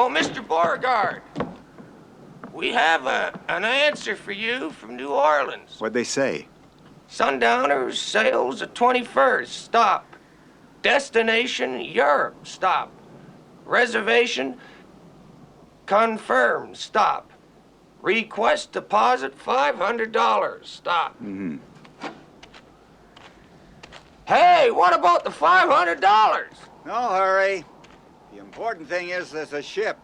Oh, Mr. Beauregard, we have an answer for you from New Orleans. What'd they say? Sundowners sails the 21st. Stop. Destination Europe. Stop. Reservation confirmed. Stop. Request deposit $500. Stop. Mm-hmm. Hey, what about the $500? No hurry. The important thing is there's a ship.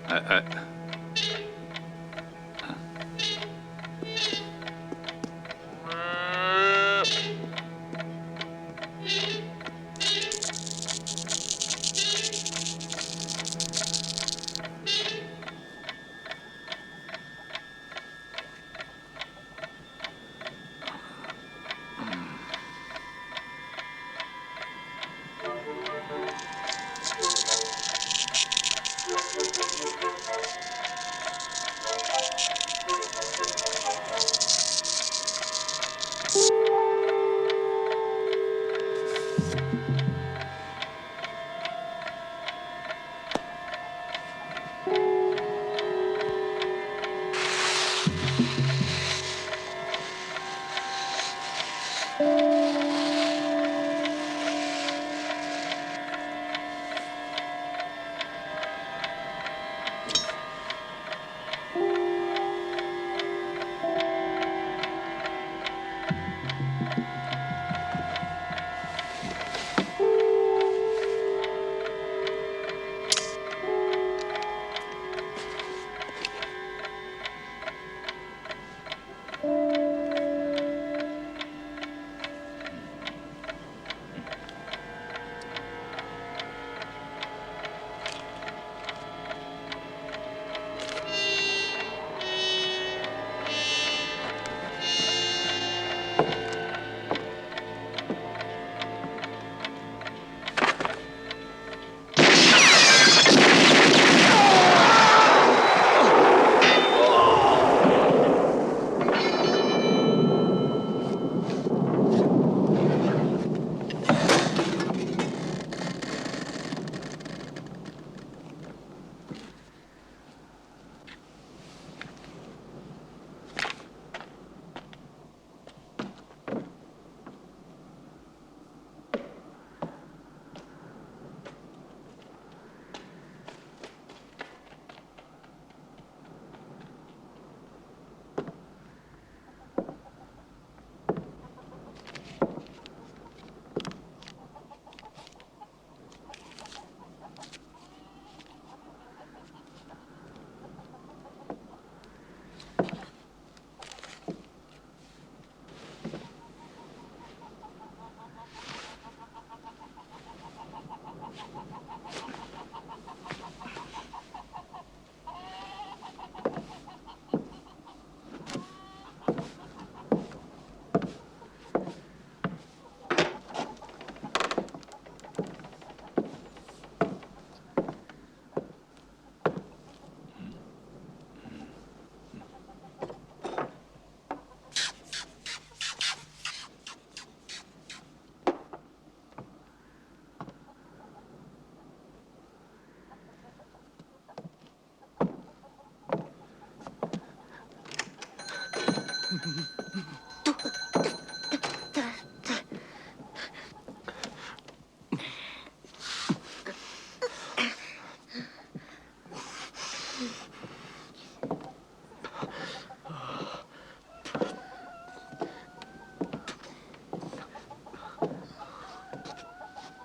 I...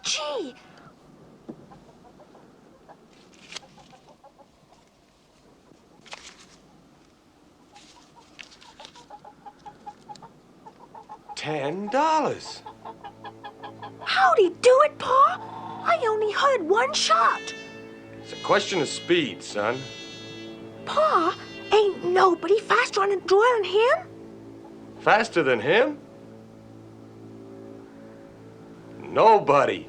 Gee, $10. how'd he do it, Pa? I only heard one shot. It's a question of speed, son. Pa, ain't nobody faster on a drawer than him? Faster than him? Nobody.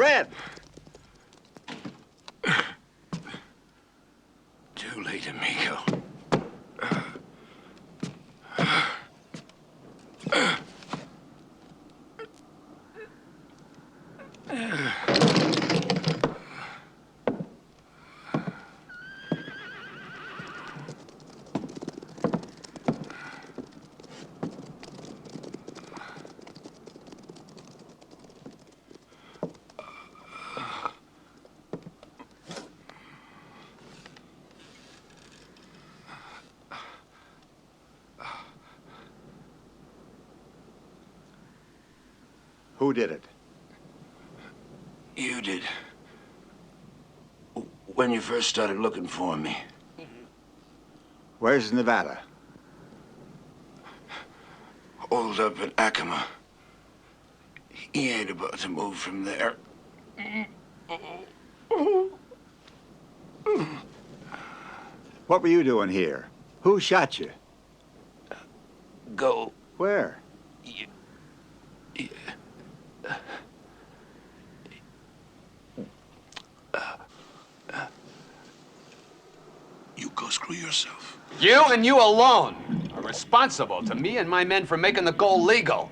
Fred! Too late, amigo. Who did it? You did. When you first started looking for me. Where's Nevada? Holed up at Acoma. He ain't about to move from there. What were you doing here? Who shot you? Go. Where? You go screw yourself. You and you alone are responsible to me and my men for making the gold legal.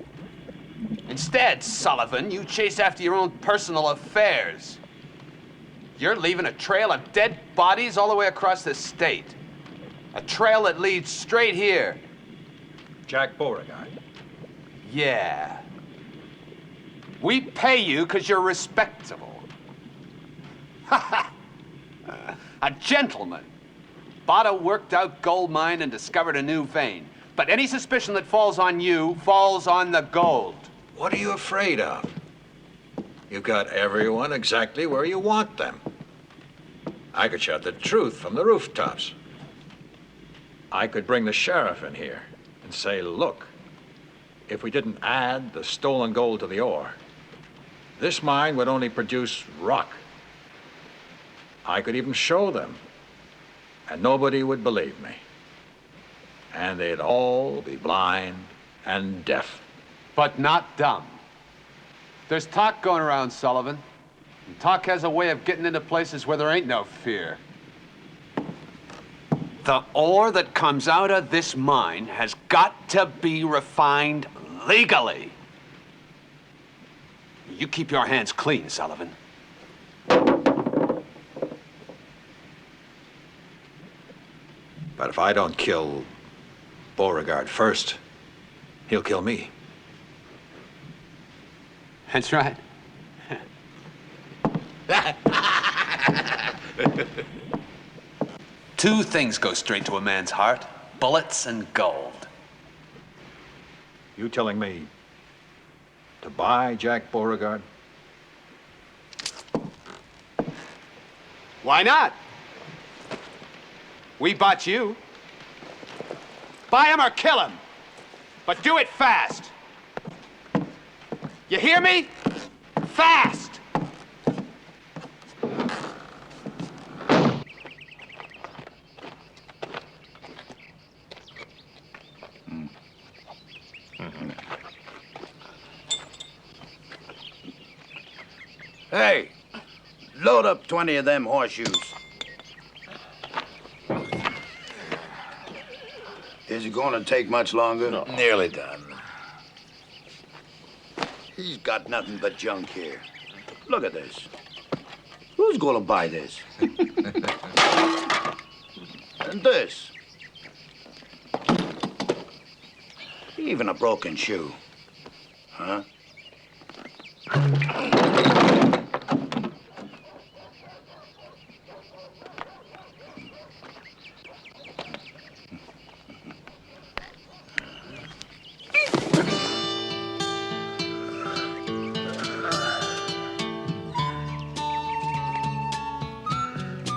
Instead, Sullivan, you chase after your own personal affairs. You're leaving a trail of dead bodies all the way across the state. A trail that leads straight here. Jack Beauregard. Yeah. We pay you because you're respectable. A gentleman. Bought a worked-out gold mine and discovered a new vein. But any suspicion that falls on you falls on the gold. What are you afraid of? You got everyone exactly where you want them. I could shout the truth from the rooftops. I could bring the sheriff in here and say, look, if we didn't add the stolen gold to the ore, this mine would only produce rock. I could even show them, and nobody would believe me. And they'd all be blind and deaf. But not dumb. There's talk going around, Sullivan. And talk has a way of getting into places where there ain't no fear. The ore that comes out of this mine has got to be refined legally. You keep your hands clean, Sullivan. But if I don't kill Beauregard first, he'll kill me. That's right. Two things go straight to a man's heart: bullets and gold. You telling me to buy Jack Beauregard? Why not? We bought you. Buy him or kill him. But do it fast. You hear me? Fast! Hey, load up 20 of them horseshoes. Is it going to take much longer? No. Nearly done. He's got nothing but junk here. Look at this. Who's going to buy this? And this. Even a broken shoe. Huh?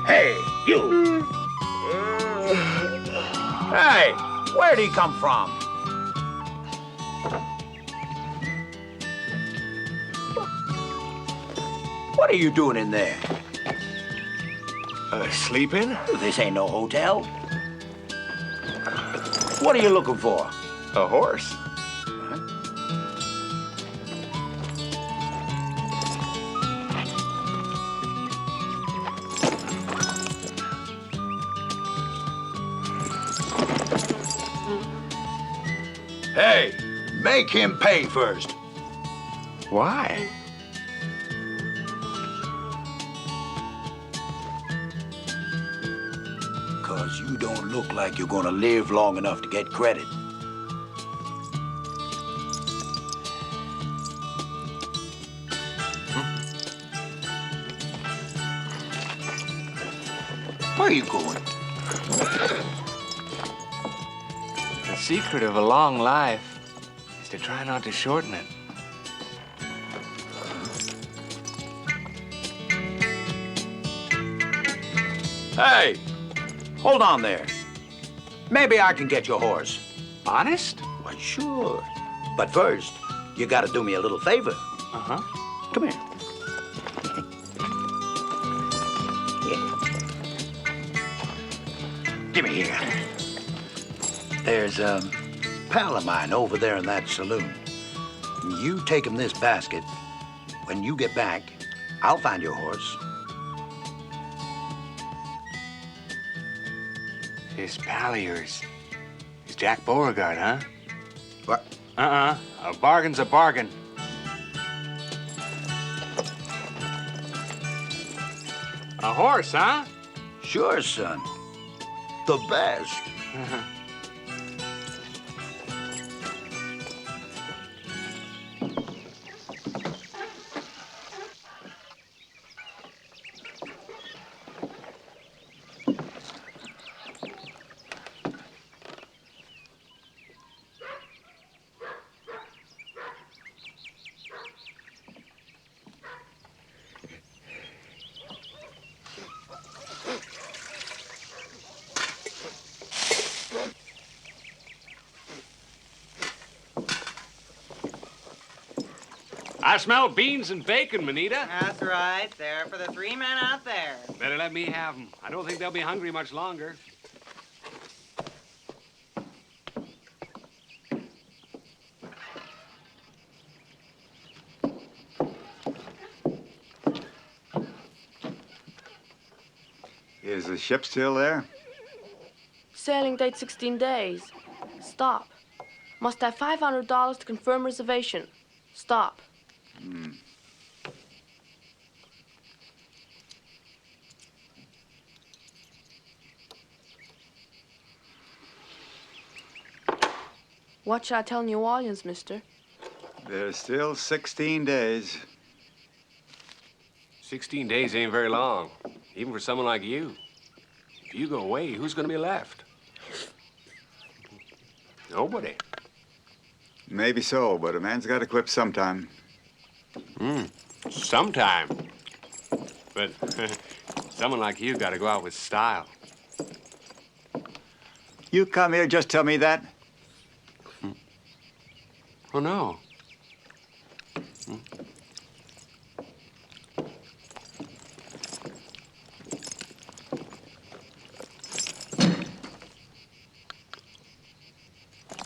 Hey, you! Hey, where'd he come from? What are you doing in there? Sleeping? This ain't no hotel. What are you looking for? A horse? Hey, make him pay first. Why? Because you don't look like you're gonna live long enough to get credit. Where are you going? The secret of a long life is to try not to shorten it. Hey, hold on there. Maybe I can get your horse. Honest? Why, sure. But first, you gotta do me a little favor. Uh-huh. Come here. Here. Give me here. There's a pal of mine over there in that saloon. You take him this basket. When you get back, I'll find your horse. This pal of yours is Jack Beauregard, huh? What? Uh-uh. A bargain's a bargain. A horse, huh? Sure, son. The best. I smell beans and bacon, Manita. That's right. There for the 3 men out there. Better let me have them. I don't think they'll be hungry much longer. Is the ship still there? Sailing date 16 days. Stop. Must have $500 to confirm reservation. Stop. What should I tell New Orleans, mister? There's still 16 days. 16 days ain't very long, even for someone like you. If you go away, who's gonna be left? Nobody. Maybe so, but a man's got to quit sometime. Sometime. But someone like you gotta go out with style. You come here just tell me that? Oh, no.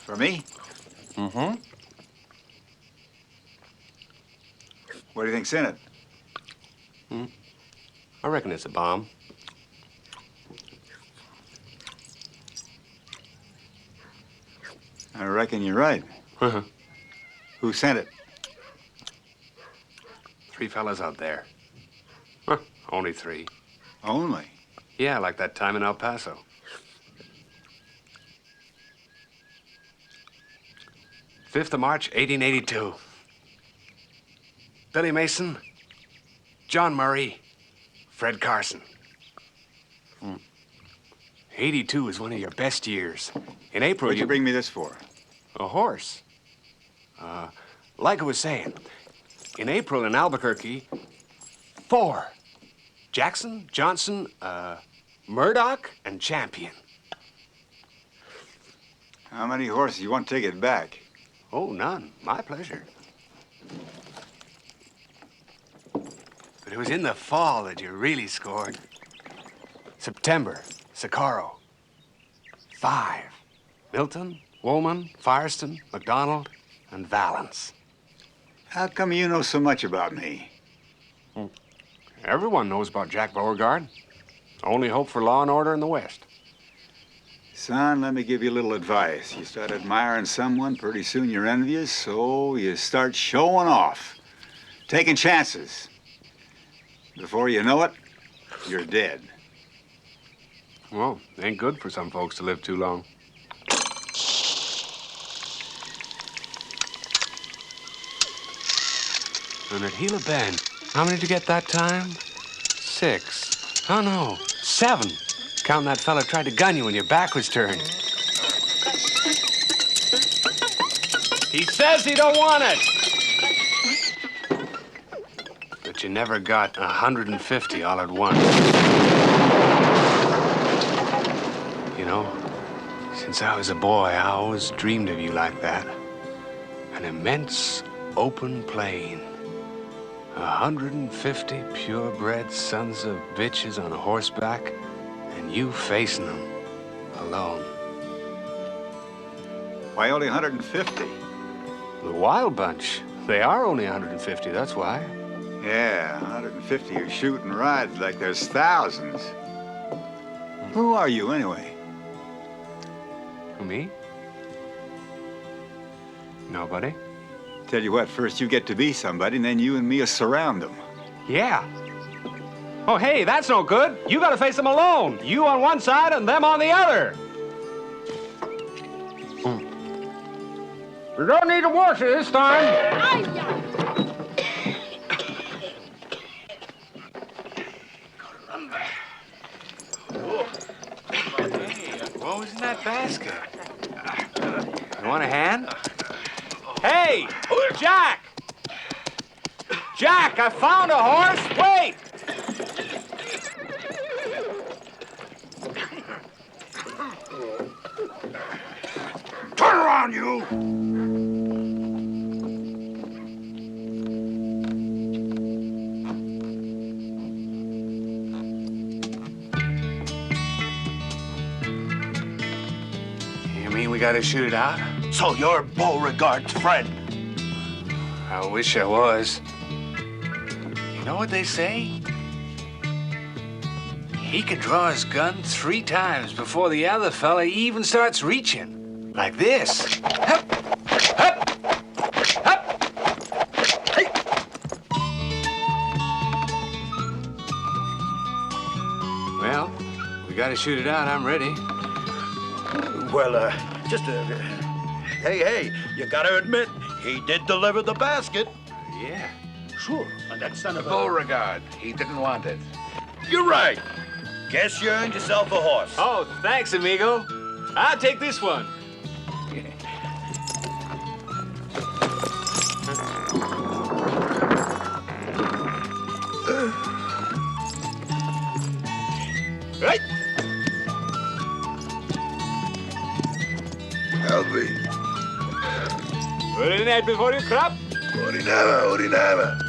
For me? Mm-hmm. What do you think's in it? I reckon it's a bomb. I reckon you're right. Uh-huh. Who sent it? 3 fellas out there. Huh, only 3. Only. Yeah, like that time in El Paso. Fifth of March, 1882. Billy Mason, John Murray, Fred Carson. 82 is one of your best years. In April, What'd you bring me this for? A horse. Like I was saying, in April in Albuquerque, 4. Jackson, Johnson, Murdoch, and Champion. How many horses you want to take it back? Oh, none. My pleasure. But it was in the fall that you really scored. September, Socorro. 5. Milton, Woolman, Firestone, McDonald, and Valance. How come you know so much about me? Everyone knows about Jack Beauregard. Only hope for law and order in the West. Son, let me give you a little advice. You start admiring someone, pretty soon you're envious, so you start showing off, taking chances. Before you know it, you're dead. Well, ain't good for some folks to live too long. And at Gila Bend, how many did you get that time? 6. Oh, no, 7. Counting that fella tried to gun you when your back was turned. He says he don't want it. But you never got 150 all at once. You know, since I was a boy, I always dreamed of you like that. An immense open plain. 150 purebred sons of bitches on a horseback, and you facing them alone. Why only 150? The wild bunch. They are only 150, that's why. Yeah, 150 are shooting rides like there's thousands. Who are you, anyway? Who, me? Nobody. Tell you what, first you get to be somebody, and then you and me will surround them. Yeah. Oh, hey, that's no good. You gotta face them alone. You on one side and them on the other. You don't need to wash it this time. What was in that basket? You want a hand? Hey, Jack! Jack, I found a horse. Wait! Turn around, you! You mean we gotta shoot it out? So you're Beauregard's friend. I wish I was. You know what they say? He can draw his gun 3 times before the other fella even starts reaching. Like this. Hup, hup, hup. Hey. Well, we gotta shoot it out. I'm ready. Well, hey, you gotta admit, he did deliver the basket. Yeah. Sure, and that son of a... Beauregard, he didn't want it. You're right. Guess you earned yourself a horse. Oh, thanks, amigo. I'll take this one. Right. Help me. Put it in there before you crop. Orinaba.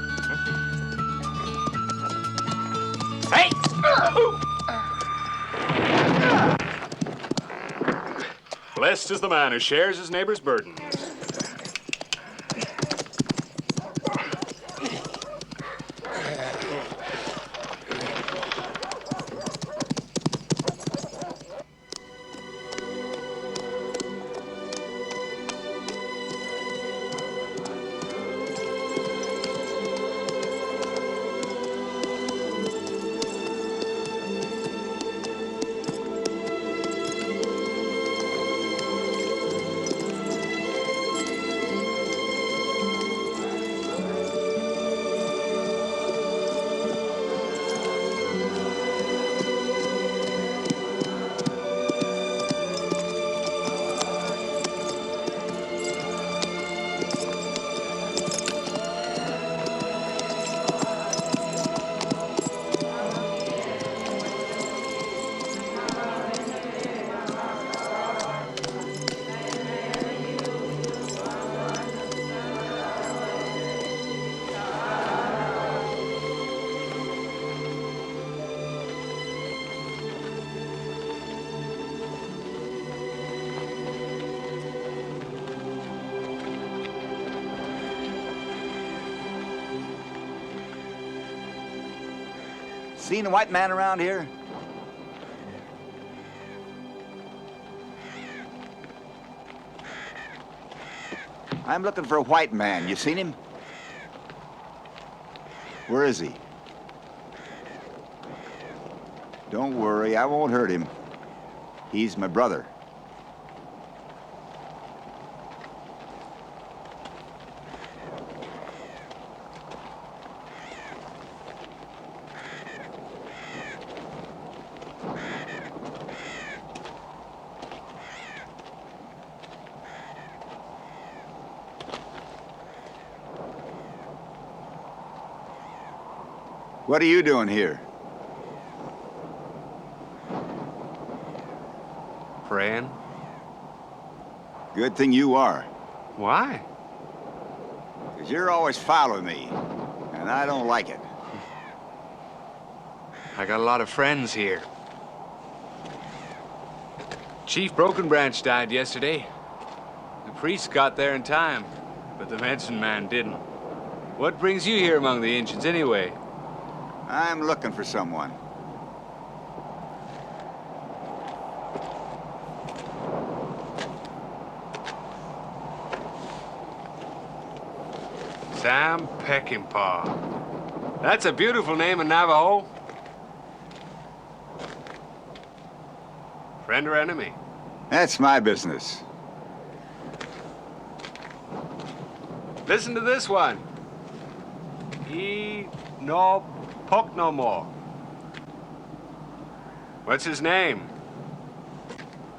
Hey! Blessed is the man who shares his neighbor's burdens. Seen a white man around here? I'm looking for a white man. You seen him? Where is he? Don't worry, I won't hurt him. He's my brother. What are you doing here? Praying? Good thing you are. Why? Because you're always following me, and I don't like it. I got a lot of friends here. Chief Broken Branch died yesterday. The priest got there in time, but the medicine man didn't. What brings you here among the ancients anyway? I'm looking for someone. Sam Peckinpah. That's a beautiful name in Navajo. Friend or enemy? That's my business. Listen to this one. No poke no more. What's his name?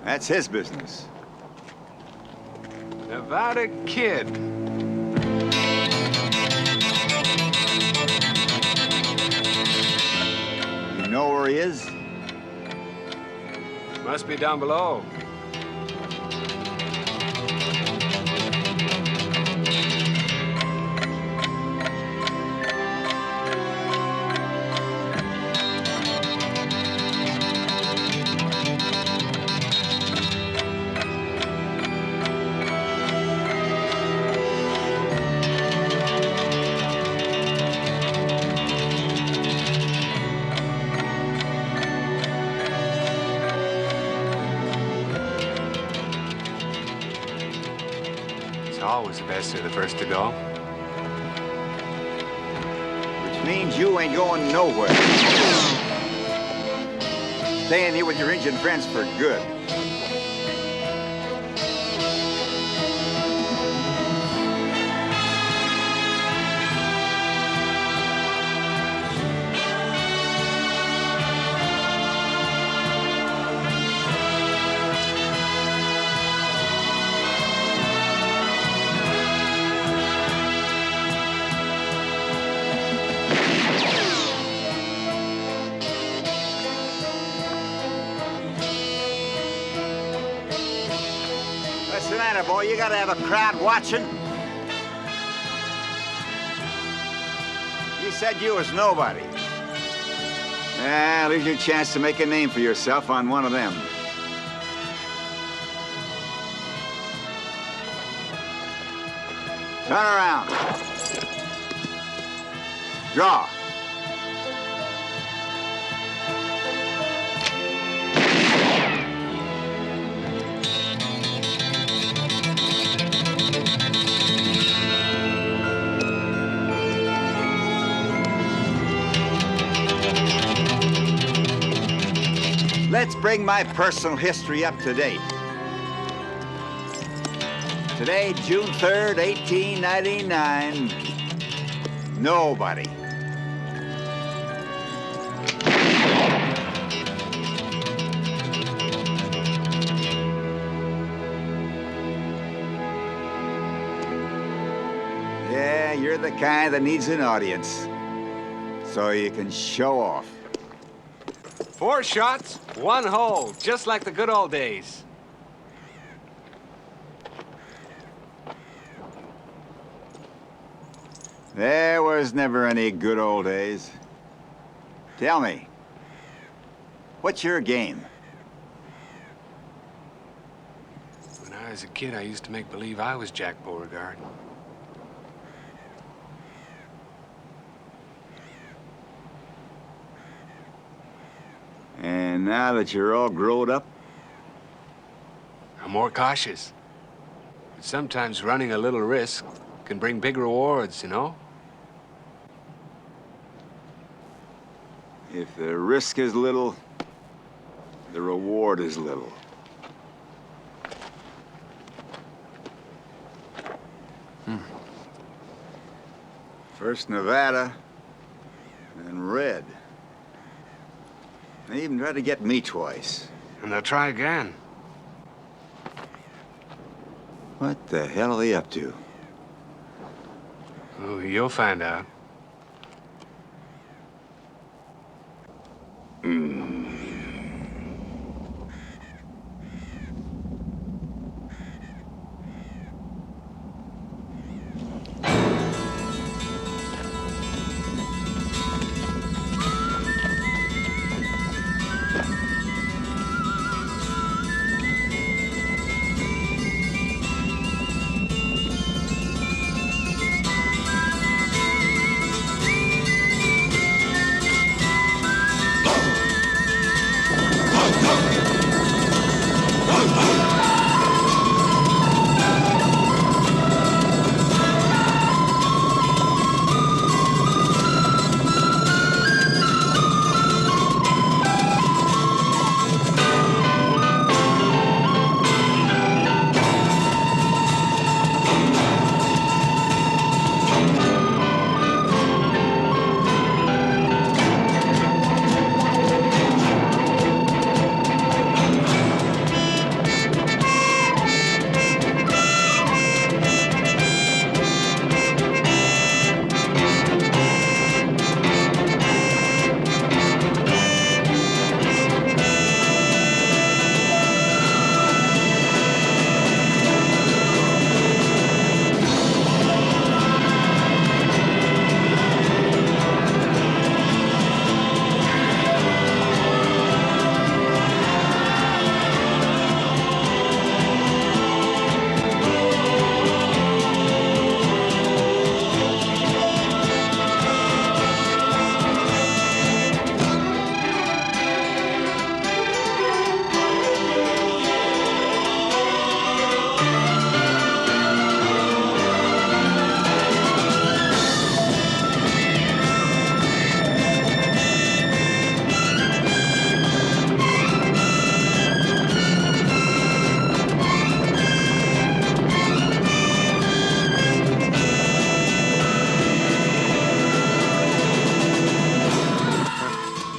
That's his business. Nevada Kid. You know where he is? Must be down below. Always the best or the first to go. Which means you ain't going nowhere. Staying here with your Indian friends for good. Listen, boy, you gotta have a crowd watching. You said you was nobody. Well, here's your chance to make a name for yourself on one of them. Turn around. Draw. Let's bring my personal history up to date. Today, June 3rd, 1899, nobody. Yeah, you're the kind that needs an audience, so you can show off. 4 shots, 1 hole, just like the good old days. There was never any good old days. Tell me, what's your game? When I was a kid, I used to make believe I was Jack Beauregard. And now that you're all grown up? I'm more cautious. But Sometimes running a little risk can bring big rewards, you know? If the risk is little, the reward is little. First Nevada, then Red. They even tried to get me twice. And they'll try again. What the hell are they up to? Oh, you'll find out.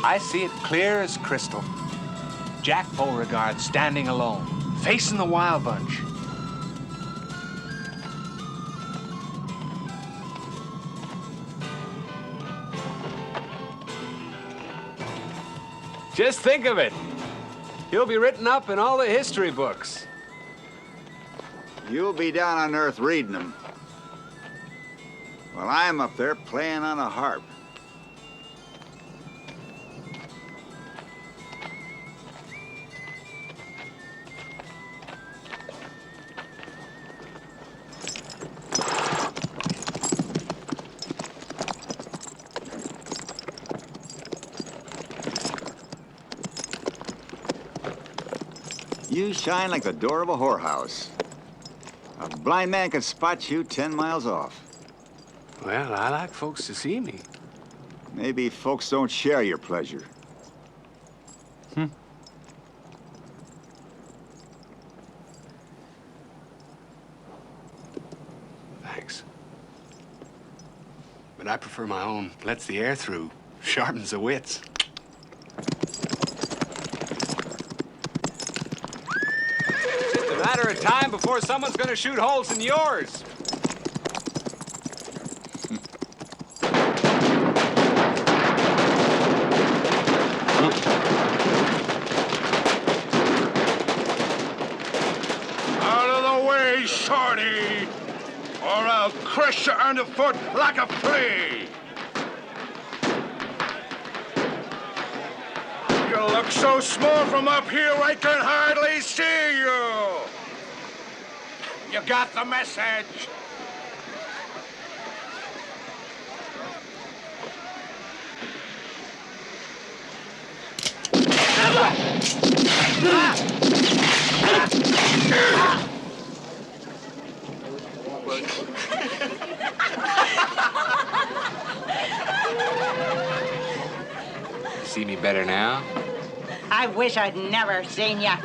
I see it clear as crystal. Jack Beauregard standing alone, facing the Wild Bunch. Just think of it. He'll be written up in all the history books. You'll be down on Earth reading them. While I'm up there playing on a harp. You shine like the door of a whorehouse. A blind man could spot you 10 miles off. Well, I like folks to see me. Maybe folks don't share your pleasure. Thanks. But I prefer my own. Lets the air through. Sharpens the wits. Just a matter of time before someone's gonna shoot holes in yours. Out of the way, shorty, or I'll crush you underfoot like a flea. You look so small from up here, I can hardly see you. You got the message? see me better now? I wish I'd never seen ya.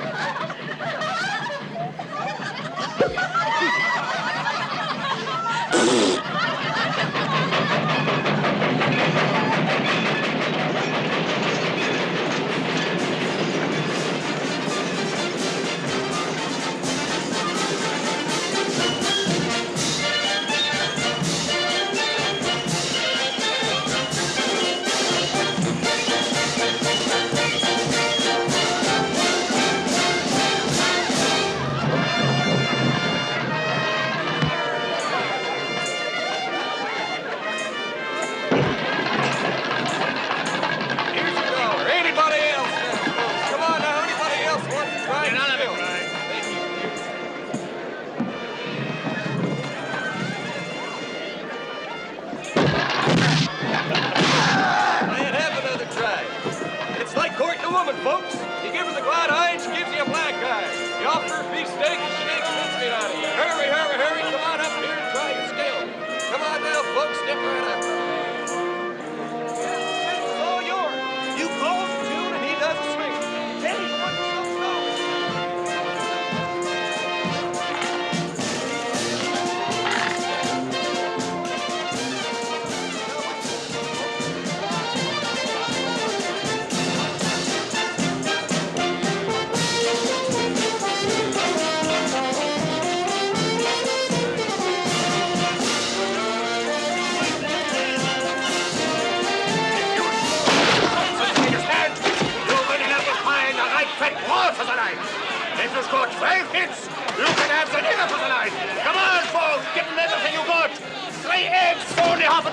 Folks, you give her the glad eye and she gives you a black eye. You offer her a beef steak and she makes mincemeat out of you. Hurry, hurry, hurry, come on up here and try your skill. Come on now, folks, step right up. It's all yours. You close the tune and he does a swing. Tell you what, if you score 12 hits, you can have the dinner for the night. Come on, folks, give them everything you got. 3 eggs for only $50, 1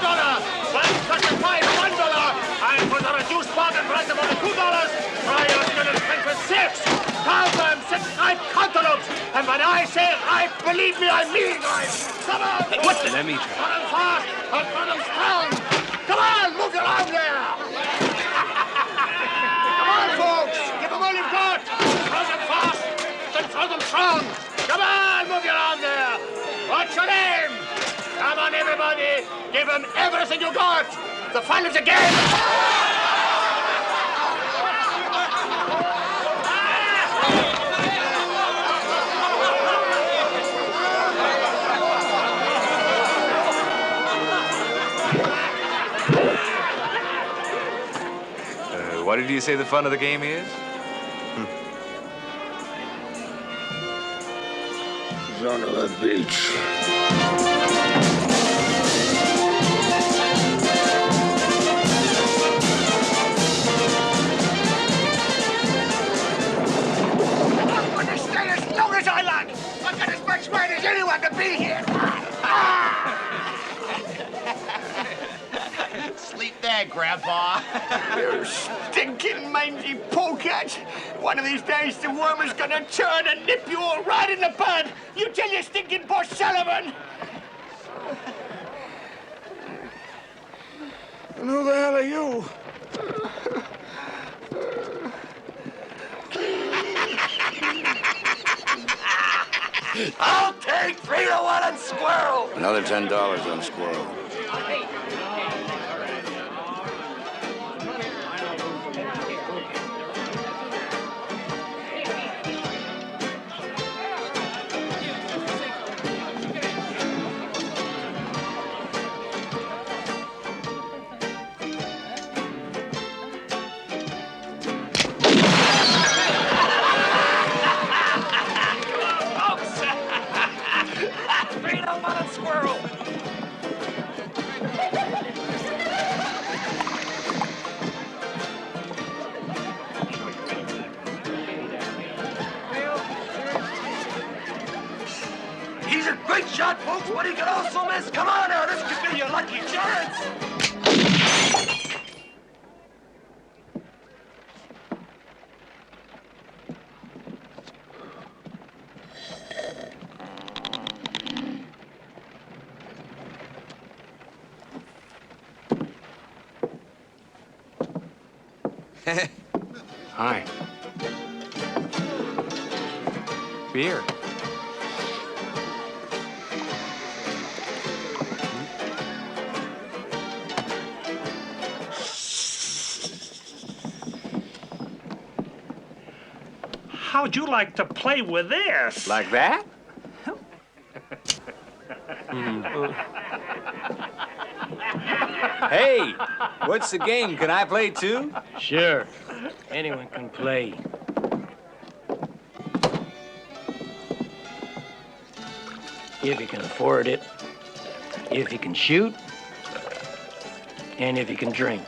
pie for $1, and for the reduced bargain price of only $2, try your skill and strength with 6. Count them, 6 right cantaloupes. And when I say right, believe me, I mean right. Come on, Hey, what the? Let me try. Run them fast and run them strong. Come on, move your arm there. Come on, folks, give them all you've got. Throw them fast. Throw them strong. Come on, move your arm there. What's your name? Come on, everybody. Give them everything you got. The fun is again. What did you say the fun of the game is? Son of a bitch. I'm going to stay as long as I like. I've got as much right as anyone to be here. Sleep there, Grandpa. You stinking mangy polecat. One of these days the worm is gonna turn and nip you all right in the bud. You tell your stinking boss Sullivan. And who the hell are you? I'll take 3 to 1 on Squirrel. Another $10 on Squirrel. He's a great shot, folks, but he can also miss. Come on now, this could be your lucky chance. Hi. Beer. How'd you like to play with this? Like that? Hey, what's the game? Can I play too? Sure. Anyone can play. If you can afford it, if you can shoot, and if you can drink.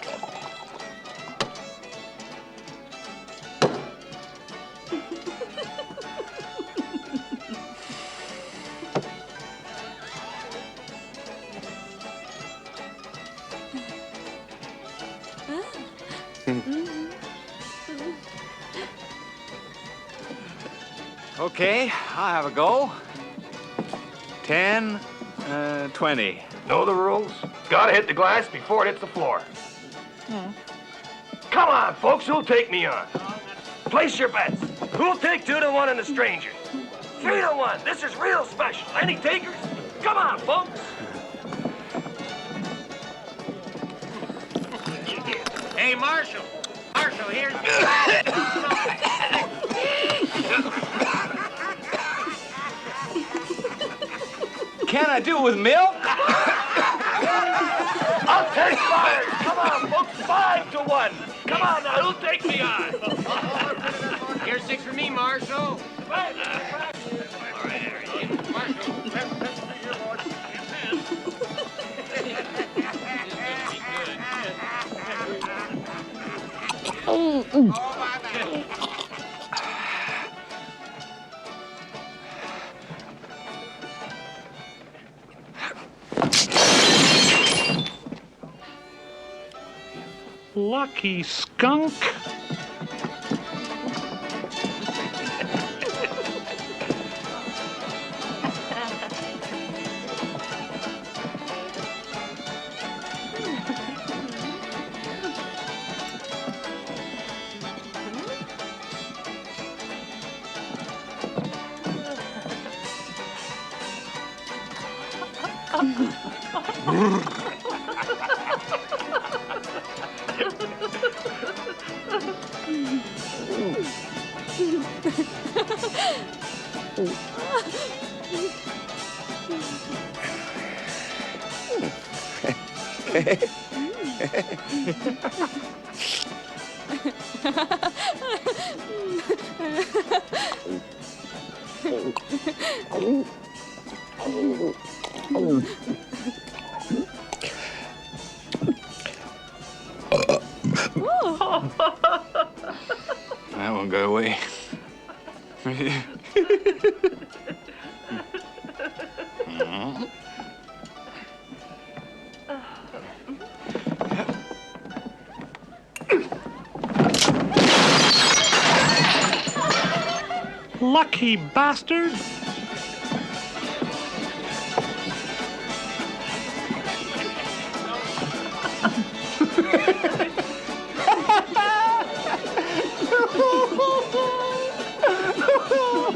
Okay, I'll have a go. 10, 20. Know the rules? Gotta hit the glass before it hits the floor. Come on, folks, who'll take me on? Place your bets. Who'll take 2-1 on the stranger? 3-1. This is real special. Any takers? Come on, folks. Hey, Marshal. Marshal, here's... Can I do it with milk? I'll take fire. Come on, folks. 5-1. Come on now, who'll take me on? Here's 6 for me, Marshal. Lucky skunk. That one got away. Lucky bastard.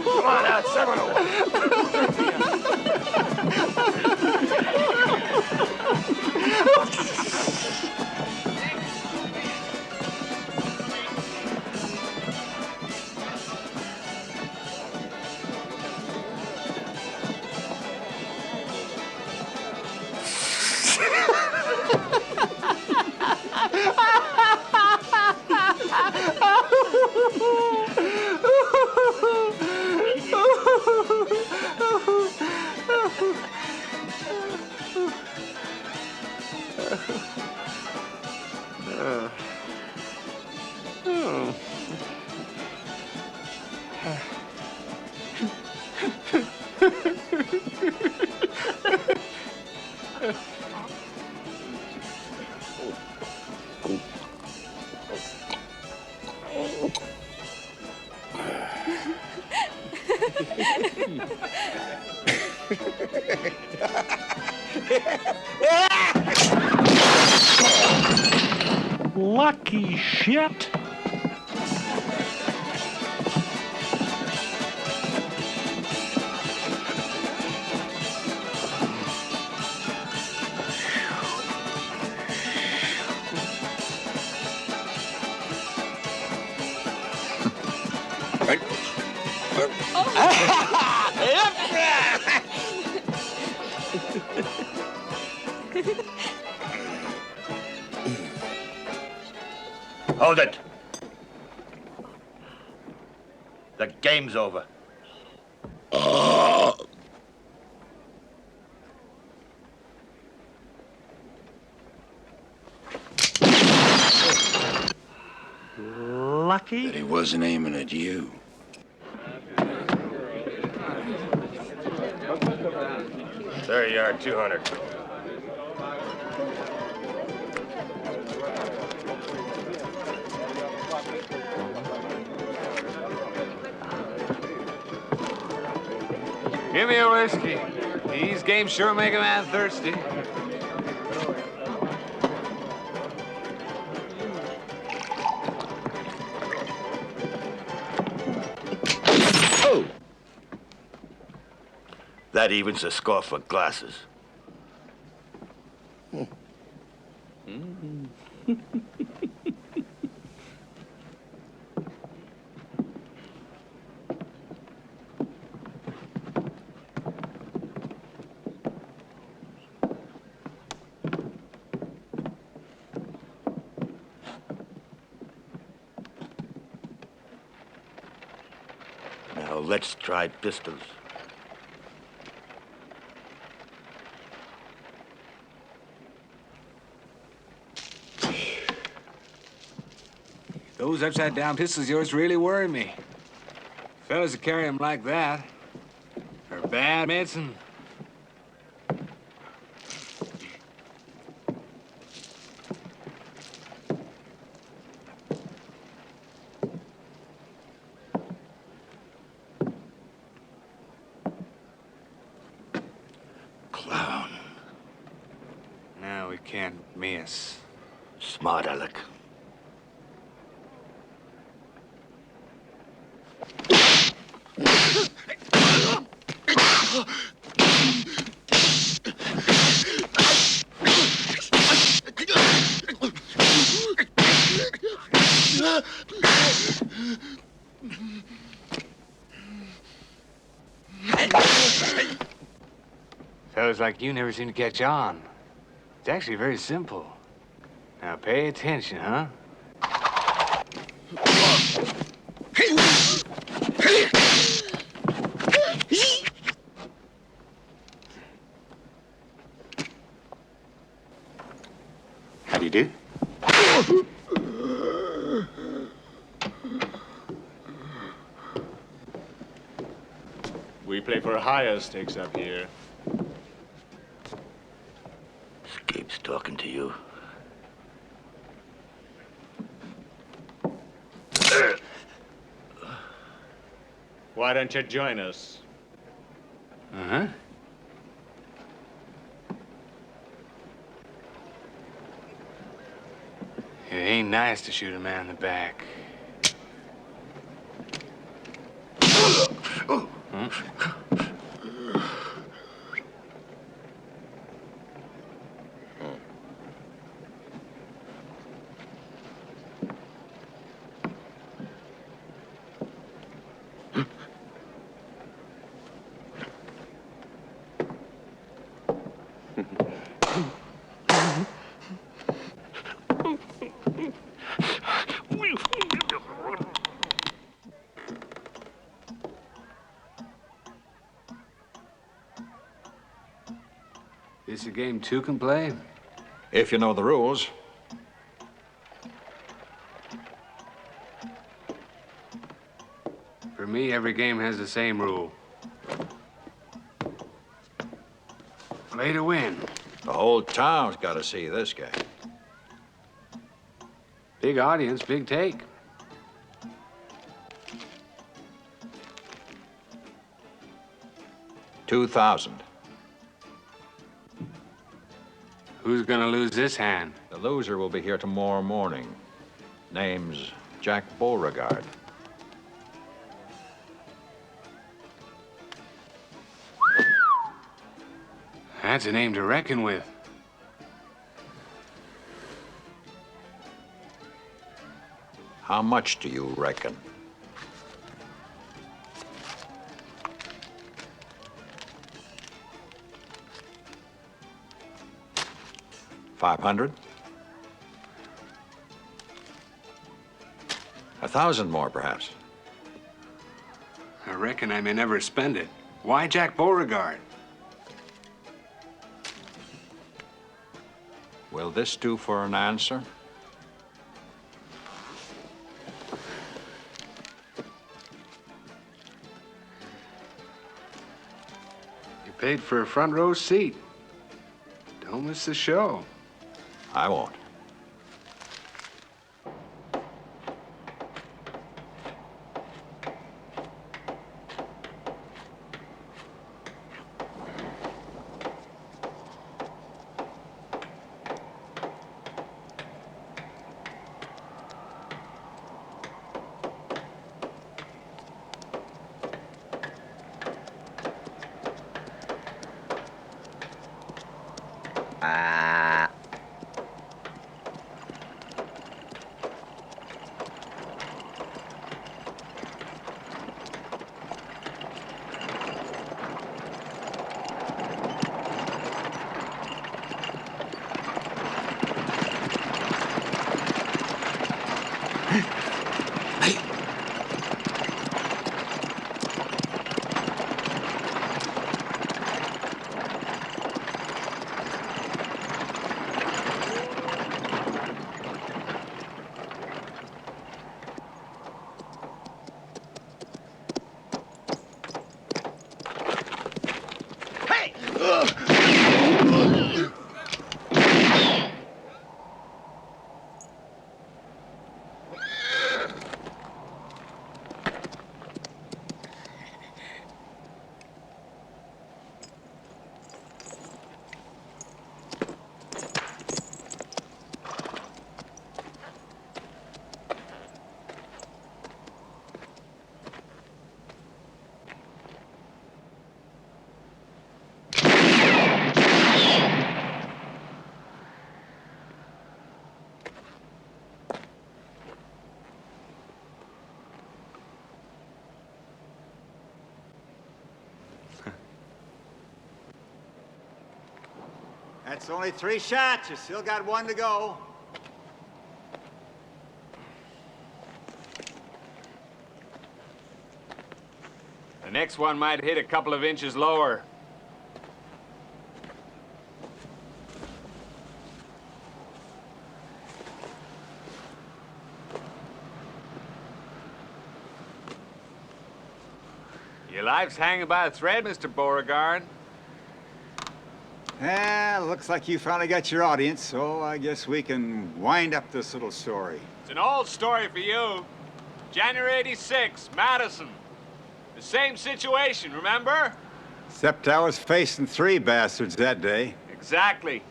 Come on out, 7-1. Lucky shit. Right. Hold it. The game's over. Lucky that he wasn't aiming at you. There you are, 200. Give me a whiskey. These games sure make a man thirsty. Oh! That evens the score for glasses. Now let's try pistols. Those upside-down pistols of yours really worry me. Fellas that carry them like that are bad medicine. Clown. No, we can't miss. Smart aleck. Fellas like you never seem to catch on. It's actually very simple. Now pay attention, huh? How do you do? We play for higher stakes up here. Escape's talking to you. Why don't you join us? Uh-huh. It ain't nice to shoot a man in the back. Hmm? This a game two can play? If you know the rules. For me, every game has the same rule. Play to win. The whole town's got to see this guy. Big audience, big take. $2,000. Who's gonna lose this hand? The loser will be here tomorrow morning. Name's Jack Beauregard. That's a name to reckon with. How much do you reckon? 500? 1,000 more, perhaps. I reckon I may never spend it. Why Jack Beauregard? Will this do for an answer? You paid for a front row seat. Don't miss the show. I won't. That's only 3 shots. You still got 1 to go. The next one might hit a couple of inches lower. Your life's hanging by a thread, Mr. Beauregard. Well, looks like you finally got your audience, so I guess we can wind up this little story. It's an old story for you. January '86, Madison. The same situation, remember? Except I was facing 3 bastards that day. Exactly.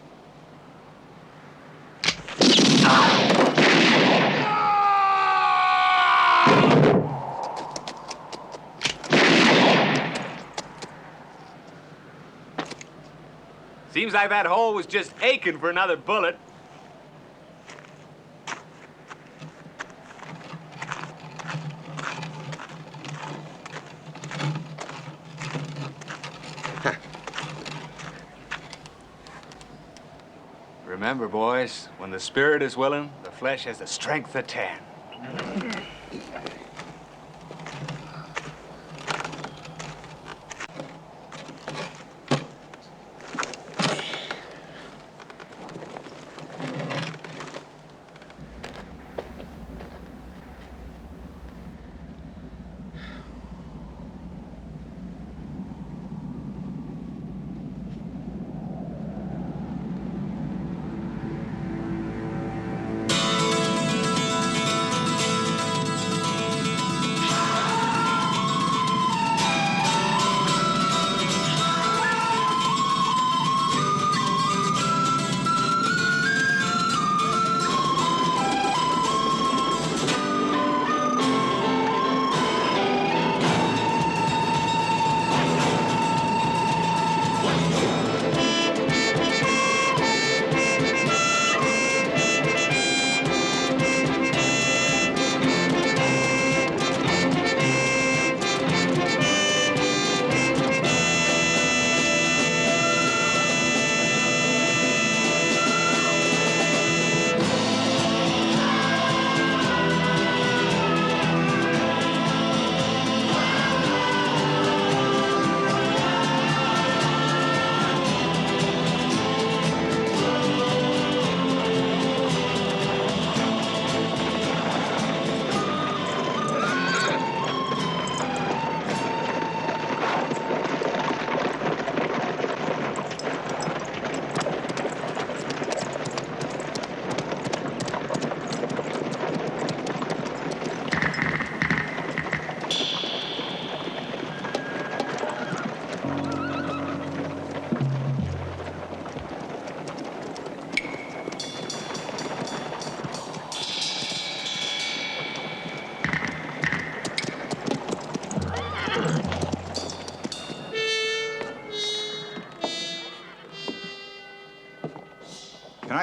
Seems like that hole was just aching for another bullet. Remember, boys, when the spirit is willing, the flesh has the strength of 10.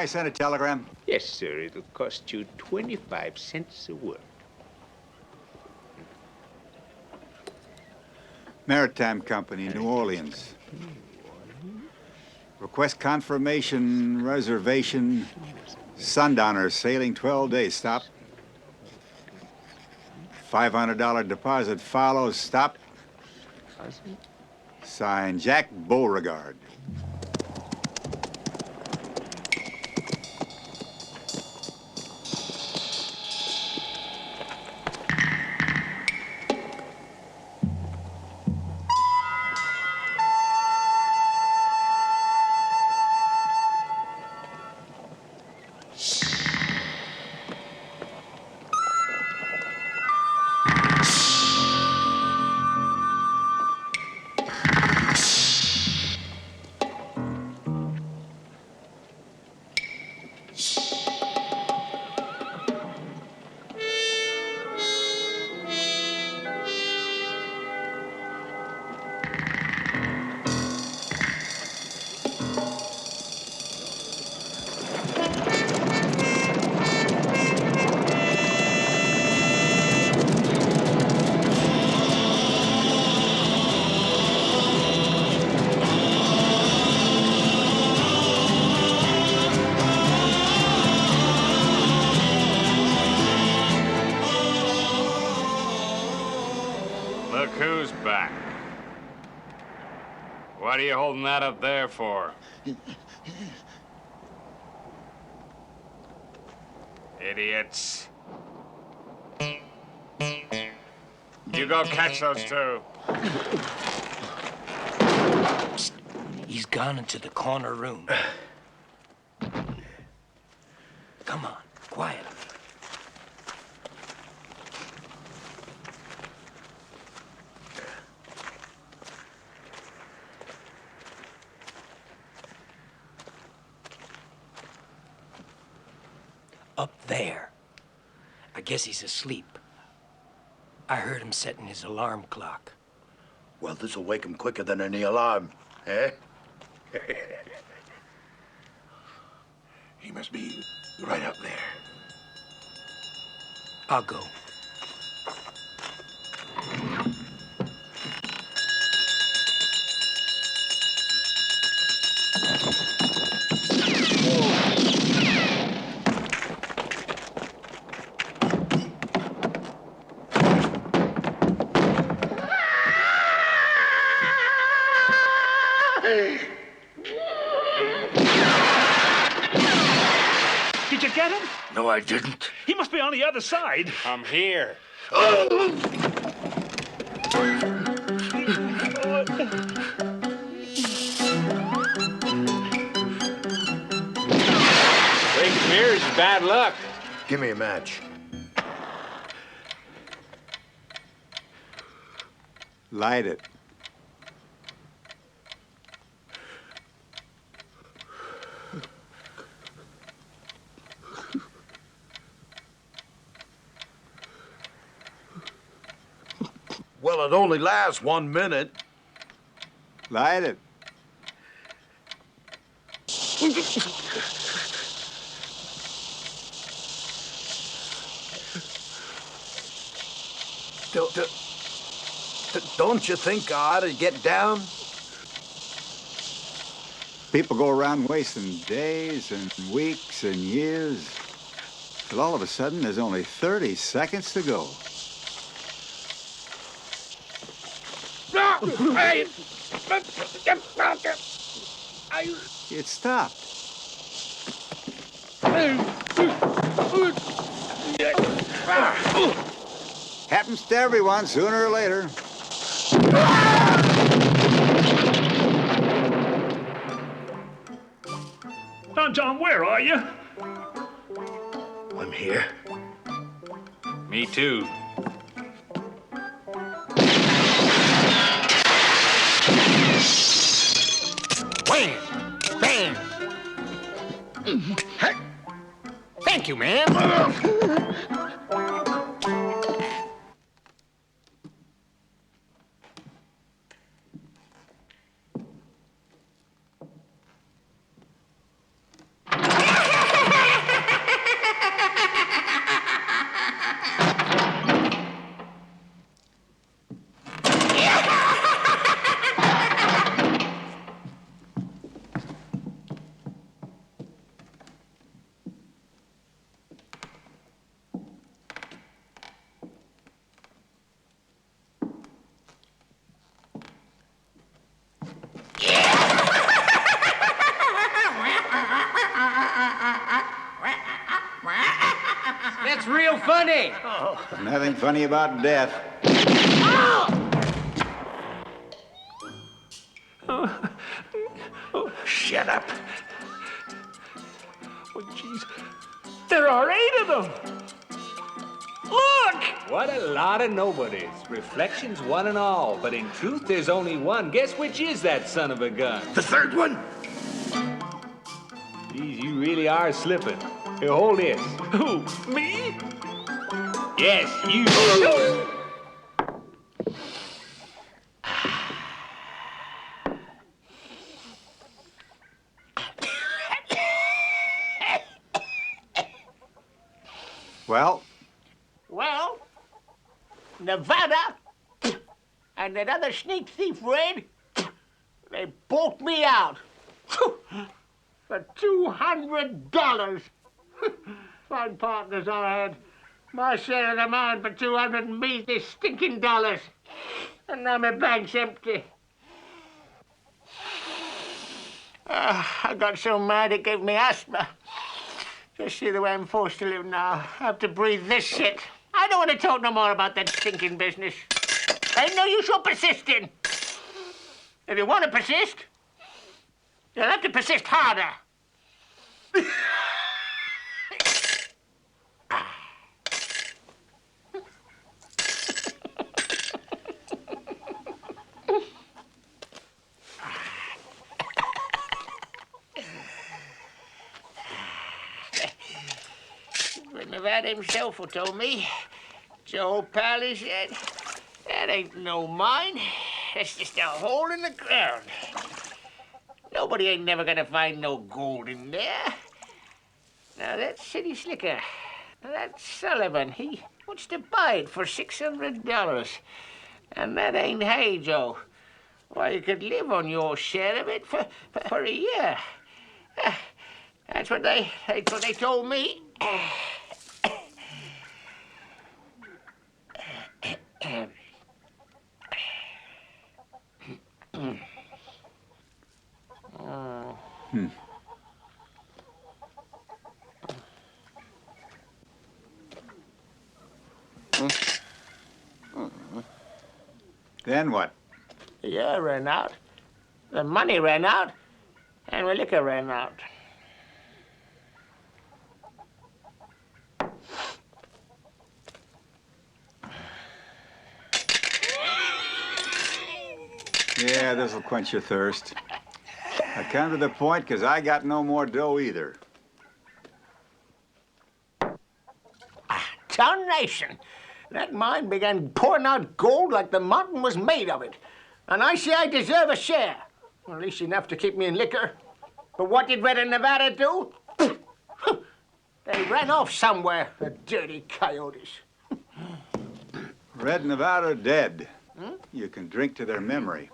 I send a telegram? Yes, sir. It'll cost you 25 cents a word. Maritime Company, New Orleans. Request confirmation, reservation, Sundowner, sailing 12 days, stop. $500 deposit follows, stop. Signed, Jack Beauregard. Look who's back. What are you holding that up there for? Idiots. You go catch those two. Psst. He's gone into the corner room. Come on, quiet. Up there. I guess he's asleep. I heard him setting his alarm clock. Well, this'll wake him quicker than any alarm, eh? He must be right up there. I'll go. Did you get him? No, I didn't. He must be on the other side. I'm here. Breaking mirrors is bad luck. Give me a match. Light it. Well, it only lasts 1 minute. Light it. Don't you think I ought to get down? People go around wasting days and weeks and years, till all of a sudden there's only 30 seconds to go. It stopped. Happens to everyone sooner or later. Don John, where are you? I'm here. Me too. Wham! Bam! Thank you, man. Nothing funny about death. Shut up. Oh, jeez. There are 8 of them. Look! What a lot of nobodies. Reflections one and all, but in truth there's only one. Guess which is that son of a gun? The third one? Geez, you really are slipping. Here, hold this. Who, me? Yes, you. Well? Well, Nevada and that other sneak thief, Red, they bought me out for $200. Fine partners I had. My share of the mine for 200 measly stinking dollars. And now my bank's empty. I got so mad it gave me asthma. Just see the way I'm forced to live now. I have to breathe this shit. I don't want to talk no more about that stinking business. Ain't no use you're persisting. If you want to persist, you'll have to persist harder. Nevada himself who told me. Joe Pal, he said, that ain't no mine. That's just a hole in the ground. Nobody ain't never gonna find no gold in there. Now, that city slicker, that Sullivan, he wants to buy it for $600. And that ain't hay, Joe. Why, you could live on your share of it for a year. That's what they told me. Then what? The year ran out, the money ran out, and the liquor ran out. Yeah, this'll quench your thirst. I come to the point because I got no more dough either. Tarnation! That mine began pouring out gold like the mountain was made of it. And I say I deserve a share. Or at least enough to keep me in liquor. But what did Red and Nevada do? They ran off somewhere, the dirty coyotes. Red Nevada are dead. You can drink to their memory.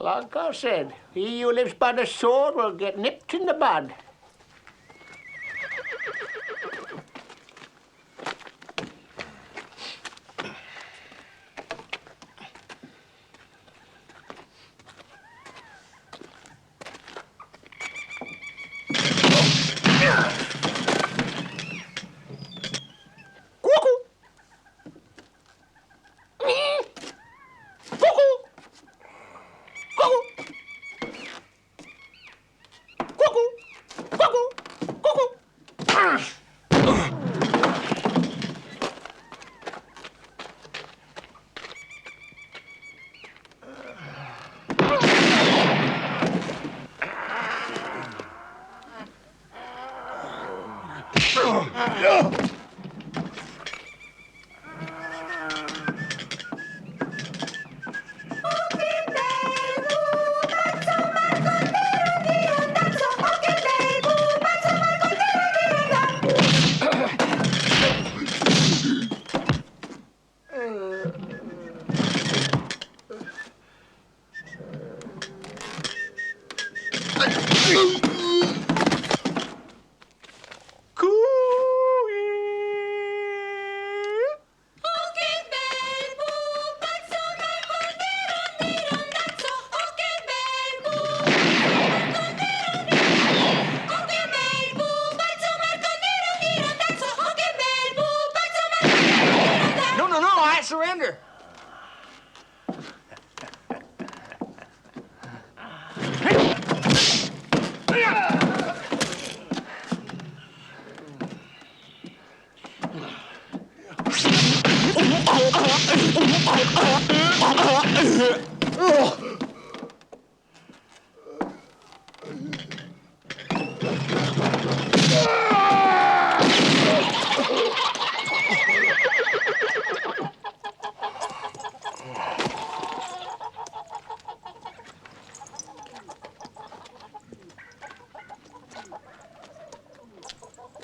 Like I said, he who lives by the sword will get nipped in the bud. surrender.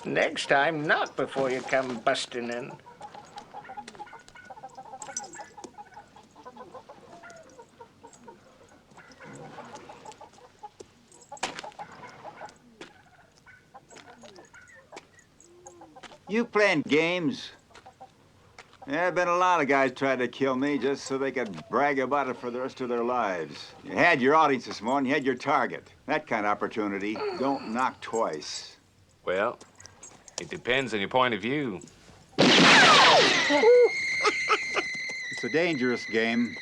Next time, knock before you come busting in. You playing games? There have been a lot of guys tried to kill me just so they could brag about it for the rest of their lives. You had your audience this morning, you had your target. That kind of opportunity, don't knock twice. Well, it depends on your point of view. It's a dangerous game.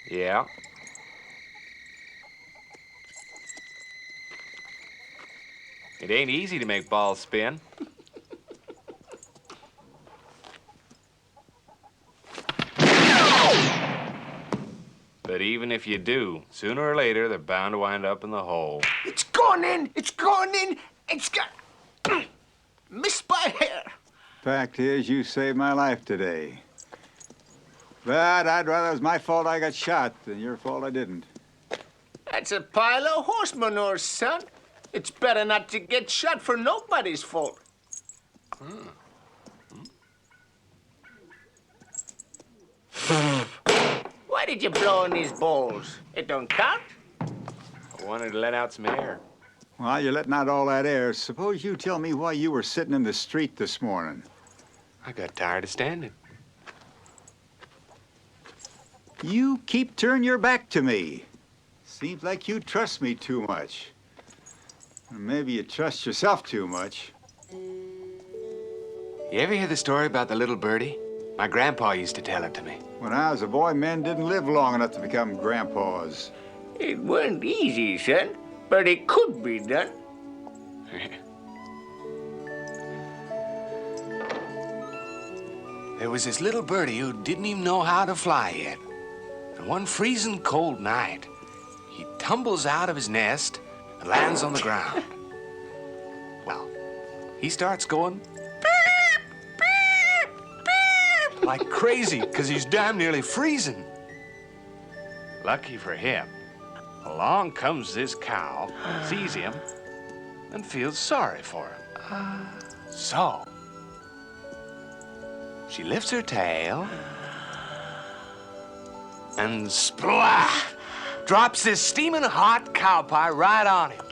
Yeah. It ain't easy to make balls spin. But even if you do, sooner or later, they're bound to wind up in the hole. It's going in! It's going in! It's got... missed by hair. Fact is, you saved my life today. But I'd rather it was my fault I got shot than your fault I didn't. That's a pile of horse manure, son. It's better not to get shot for nobody's fault. Why did you blow in these bowls? It don't count? I wanted to let out some air. Well, you're letting out all that air. Suppose you tell me why you were sitting in the street this morning. I got tired of standing. You keep turning your back to me. Seems like you trust me too much. Or maybe you trust yourself too much. You ever hear the story about the little birdie? My grandpa used to tell it to me. When I was a boy, men didn't live long enough to become grandpas. It weren't easy, son, but it could be done. There was this little birdie who didn't even know how to fly yet. And one freezing cold night, he tumbles out of his nest and lands on the ground. Well, he starts going like crazy, because he's damn nearly freezing. Lucky for him, along comes this cow, sees him, and feels sorry for him. So, she lifts her tail and splash, drops this steaming hot cow pie right on him.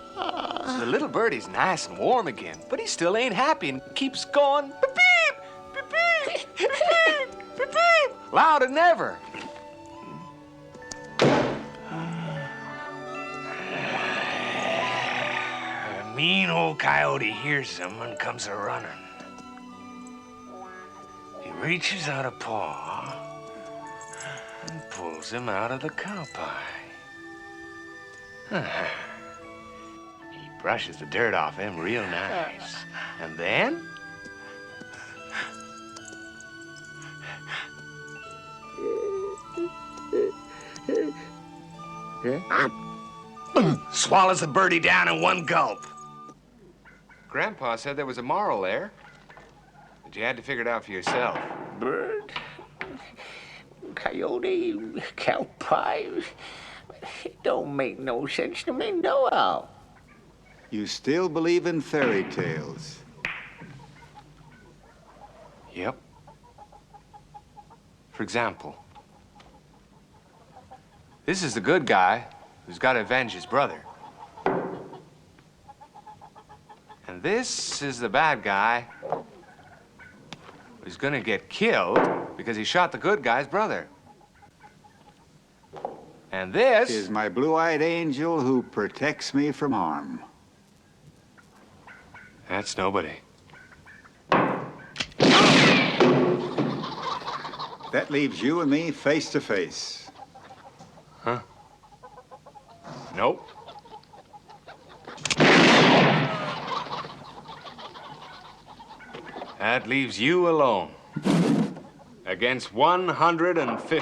So the little birdie's nice and warm again, but he still ain't happy and keeps going beep, beep, beep, beep, beep, beep, beep, louder than ever. A mean old coyote hears him and comes a-running. He reaches out a paw and pulls him out of the cow pie. He brushes the dirt off him real nice. And then... swallows the birdie down in one gulp. Grandpa said there was a moral there, but you had to figure it out for yourself. Bird, coyote, cow pie. It don't make no sense to me, no how. You still believe in fairy tales? Yep. For example, this is the good guy who's got to avenge his brother. And this is the bad guy who's gonna get killed because he shot the good guy's brother. And this is my blue-eyed angel who protects me from harm. That's nobody. That leaves you and me face to face. Huh? Nope. That leaves you alone. Against 150.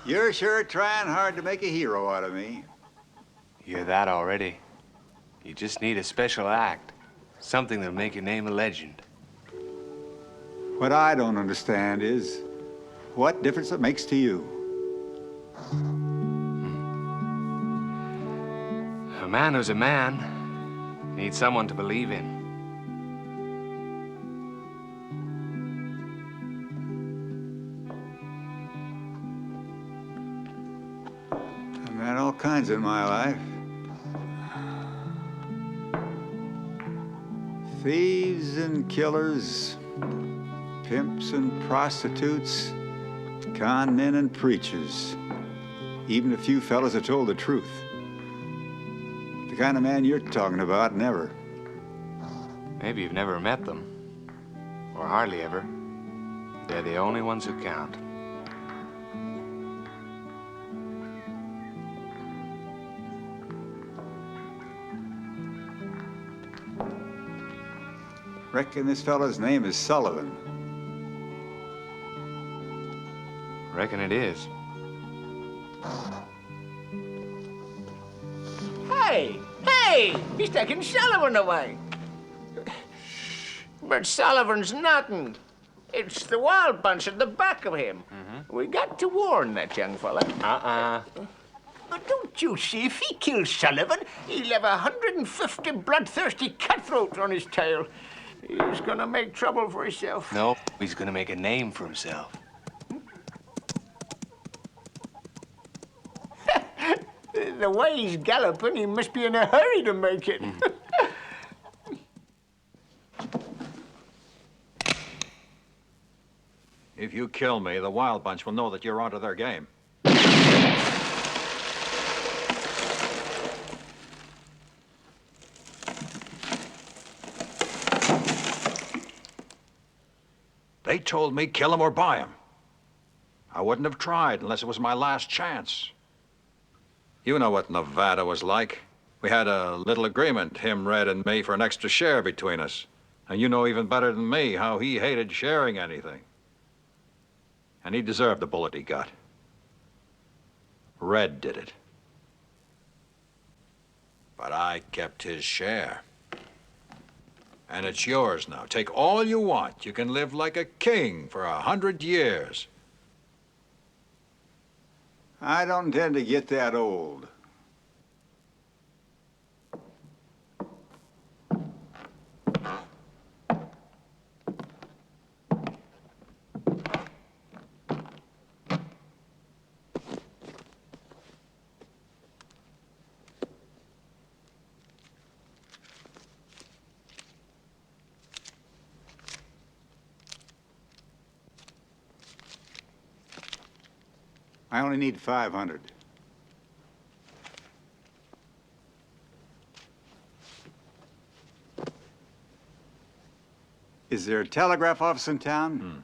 You're sure trying hard to make a hero out of me. You're that already. You just need a special act. Something that'll make your name a legend. What I don't understand is what difference it makes to you. A man who's a man needs someone to believe in. I've met all kinds in my life. Thieves and killers, pimps and prostitutes, con men and preachers. Even a few fellas that told the truth. The kind of man you're talking about, never. Maybe you've never met them. Or hardly ever. They're the only ones who count. Reckon this fella's name is Sullivan. Reckon it is. Hey, he's taking Sullivan away. But Sullivan's nothing. It's the wild bunch at the back of him. We got to warn that young fella. But don't you see, if he kills Sullivan, he'll have 150 bloodthirsty cutthroats on his tail. He's gonna make trouble for himself. No, he's gonna make a name for himself. The way he's galloping, he must be in a hurry to make it. If you kill me, the Wild Bunch will know that you're onto their game. They told me kill him or buy him. I wouldn't have tried unless it was my last chance. You know what Nevada was like. We had a little agreement, him, Red, and me, for an extra share between us. And you know even better than me how he hated sharing anything. And he deserved the bullet he got. Red did it. But I kept his share. And it's yours now. Take all you want. You can live like a king for 100 years. I don't intend to get that old. I only need 500. Is there a telegraph office in town?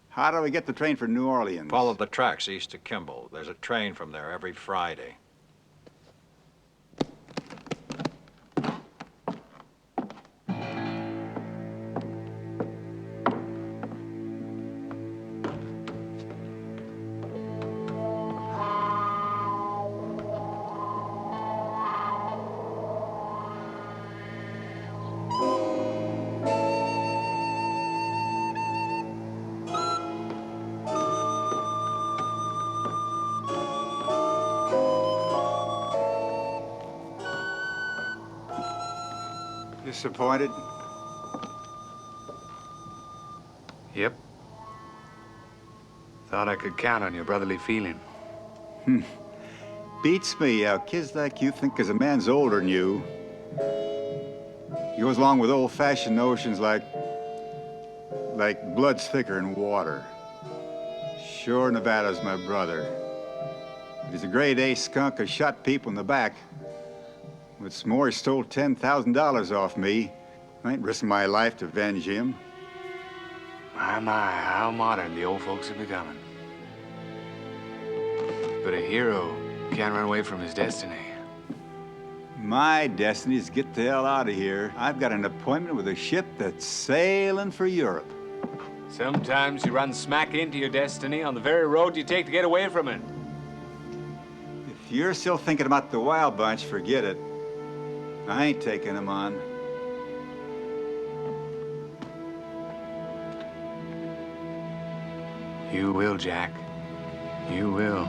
How do we get the train for New Orleans? Follow the tracks east to Kimball. There's a train from there every Friday. Disappointed? Yep. Thought I could count on your brotherly feeling. Beats me how kids like you think 'cause a man's older than you. He goes along with old-fashioned notions like blood's thicker than water. Sure, Nevada's my brother. He's a grade A skunk who shot people in the back. What's more, he stole $10,000 off me. I ain't risking my life to avenge him. My, how modern the old folks are becoming. But a hero can't run away from his destiny. My destiny is to get the hell out of here. I've got an appointment with a ship that's sailing for Europe. Sometimes you run smack into your destiny on the very road you take to get away from it. If you're still thinking about the Wild Bunch, forget it. I ain't taking them on. You will, Jack. You will.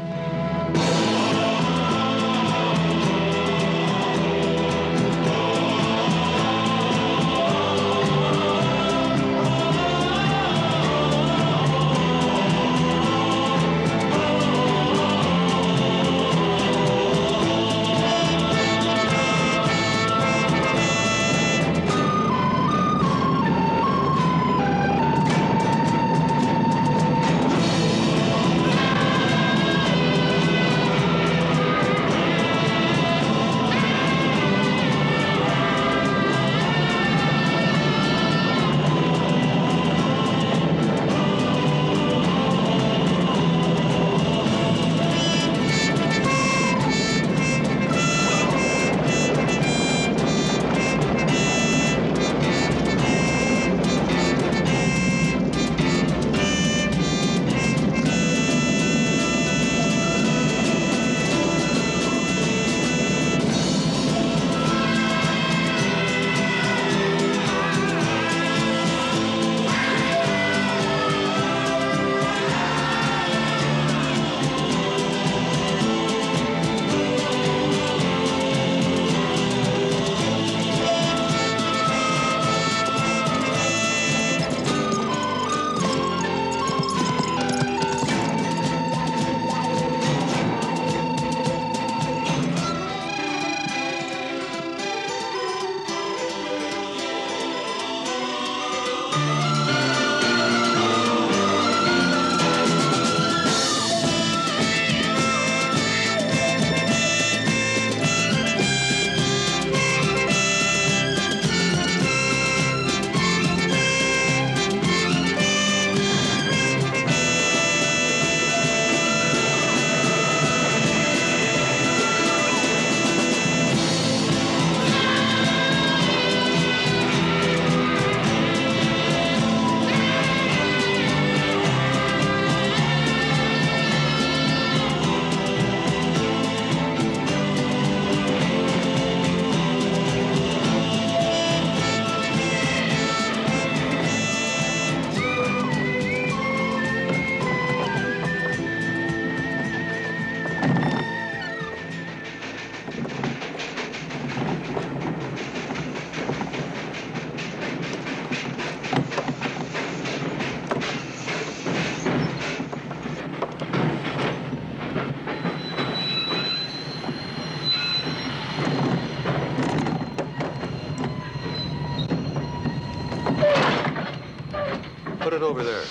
Put it over there.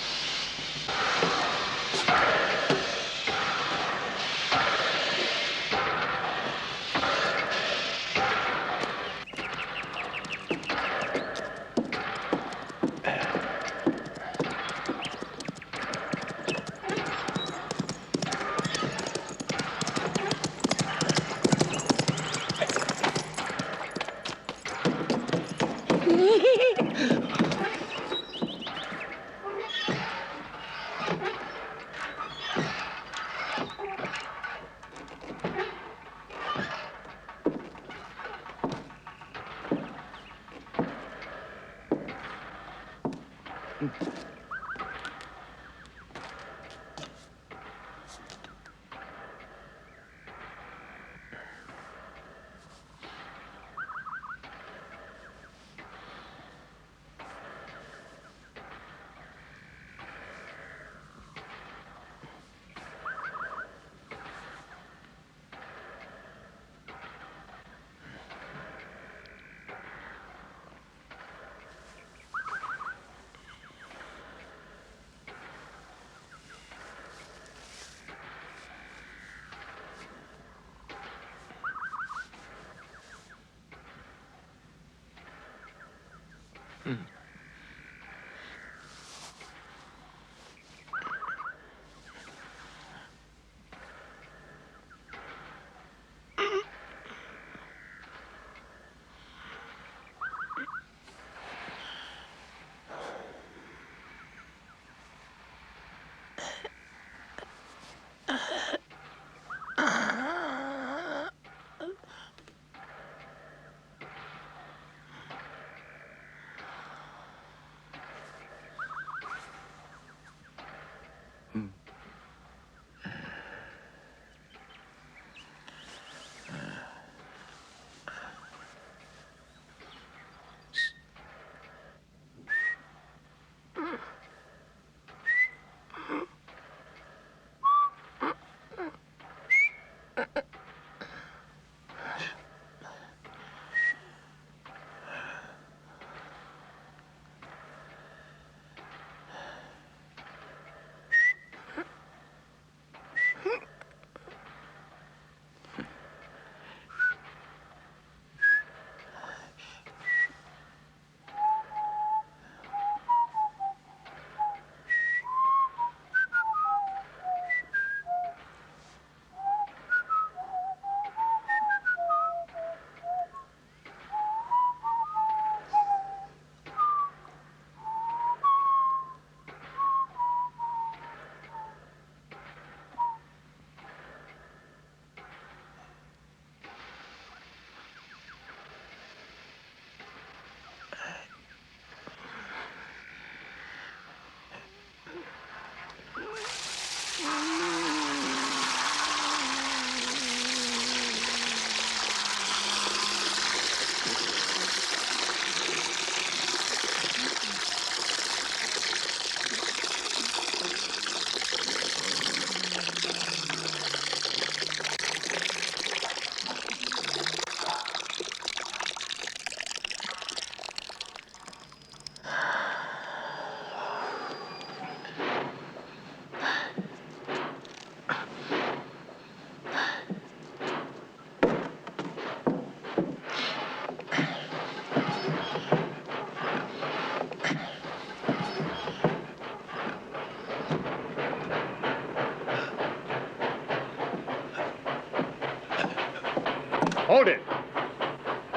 Hold it.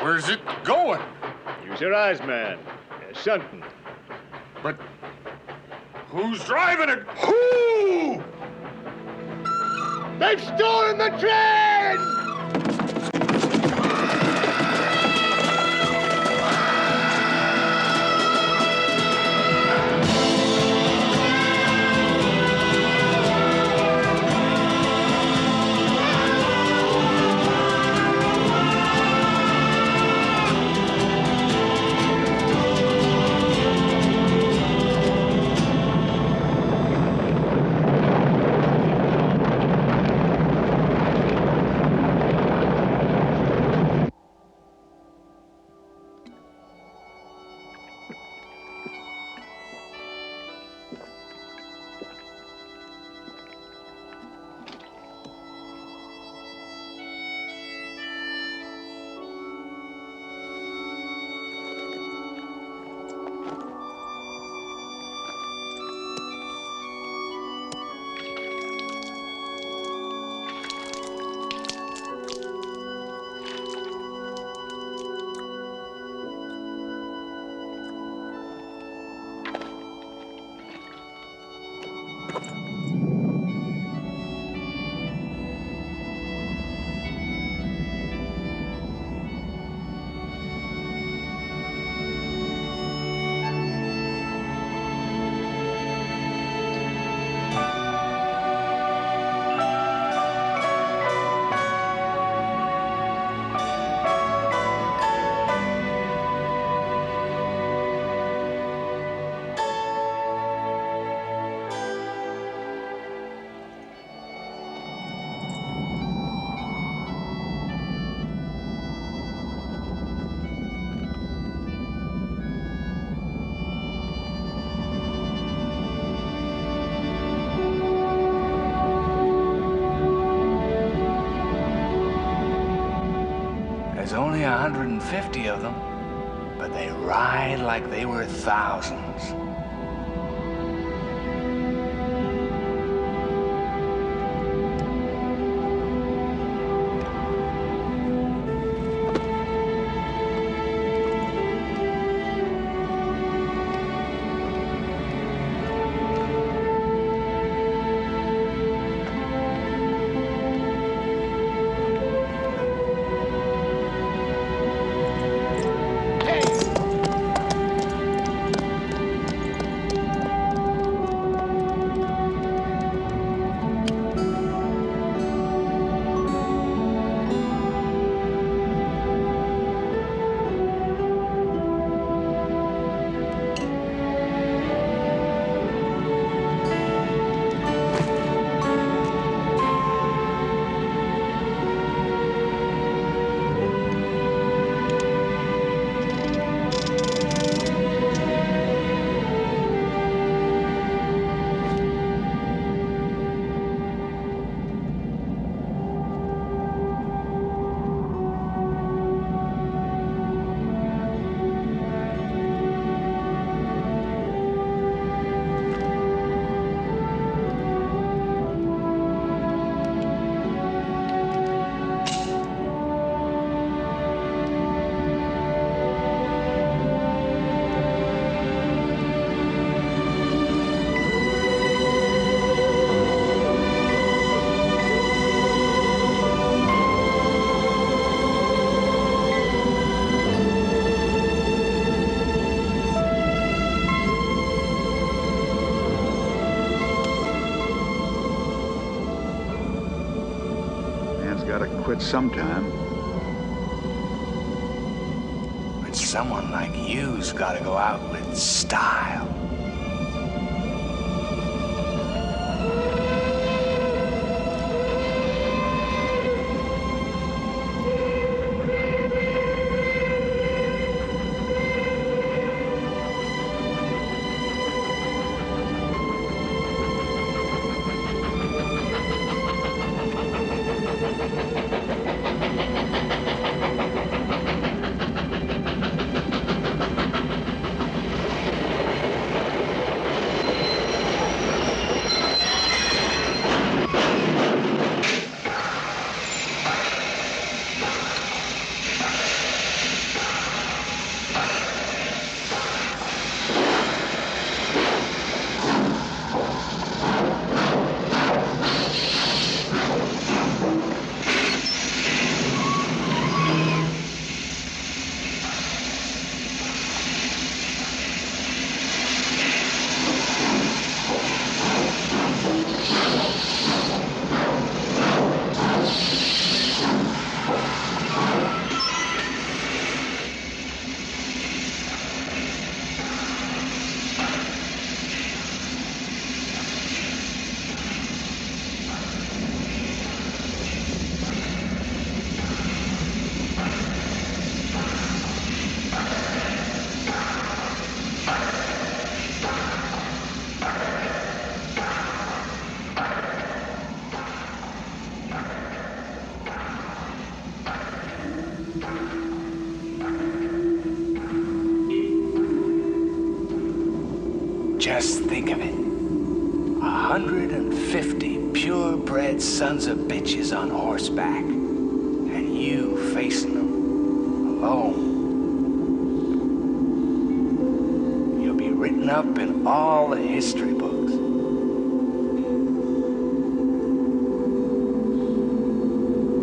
Where's it going? Use your eyes, man. There's something. But who's driving it? Who? They've stolen the train! There's only 150 of them, but they ride like they were thousands. gotta quit sometime. But someone like you's gotta go out with style. Just think of it. 150 purebred sons of bitches on horseback. And you facing them alone. You'll be written up in all the history books.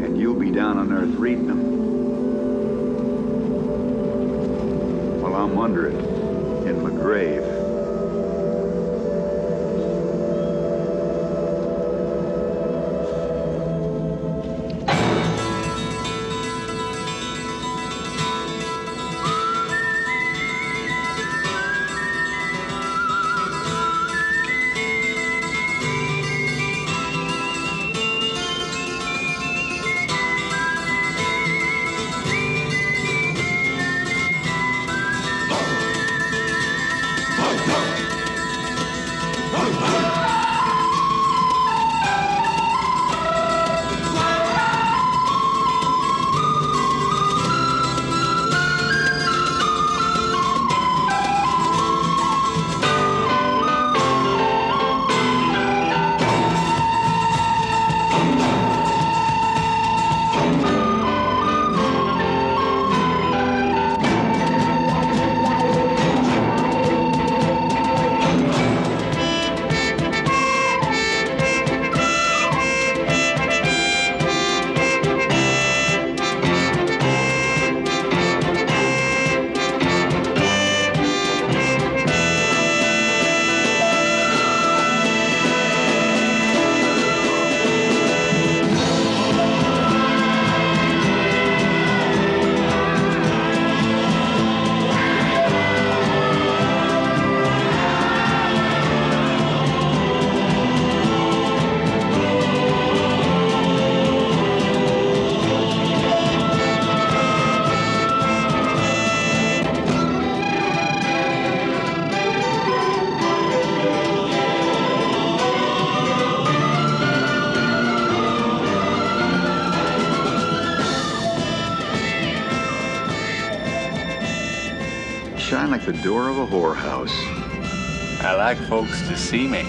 And you'll be down on earth reading them. While I'm under it, in my grave. Shine like the door of a whorehouse. I like folks to see me.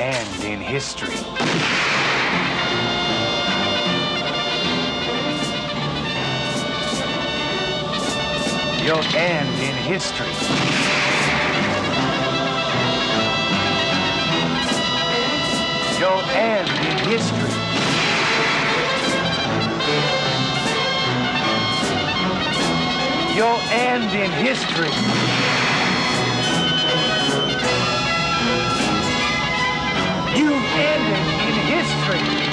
end in history. You'll end in history. You'll end in history. You'll end in history. You ended in history.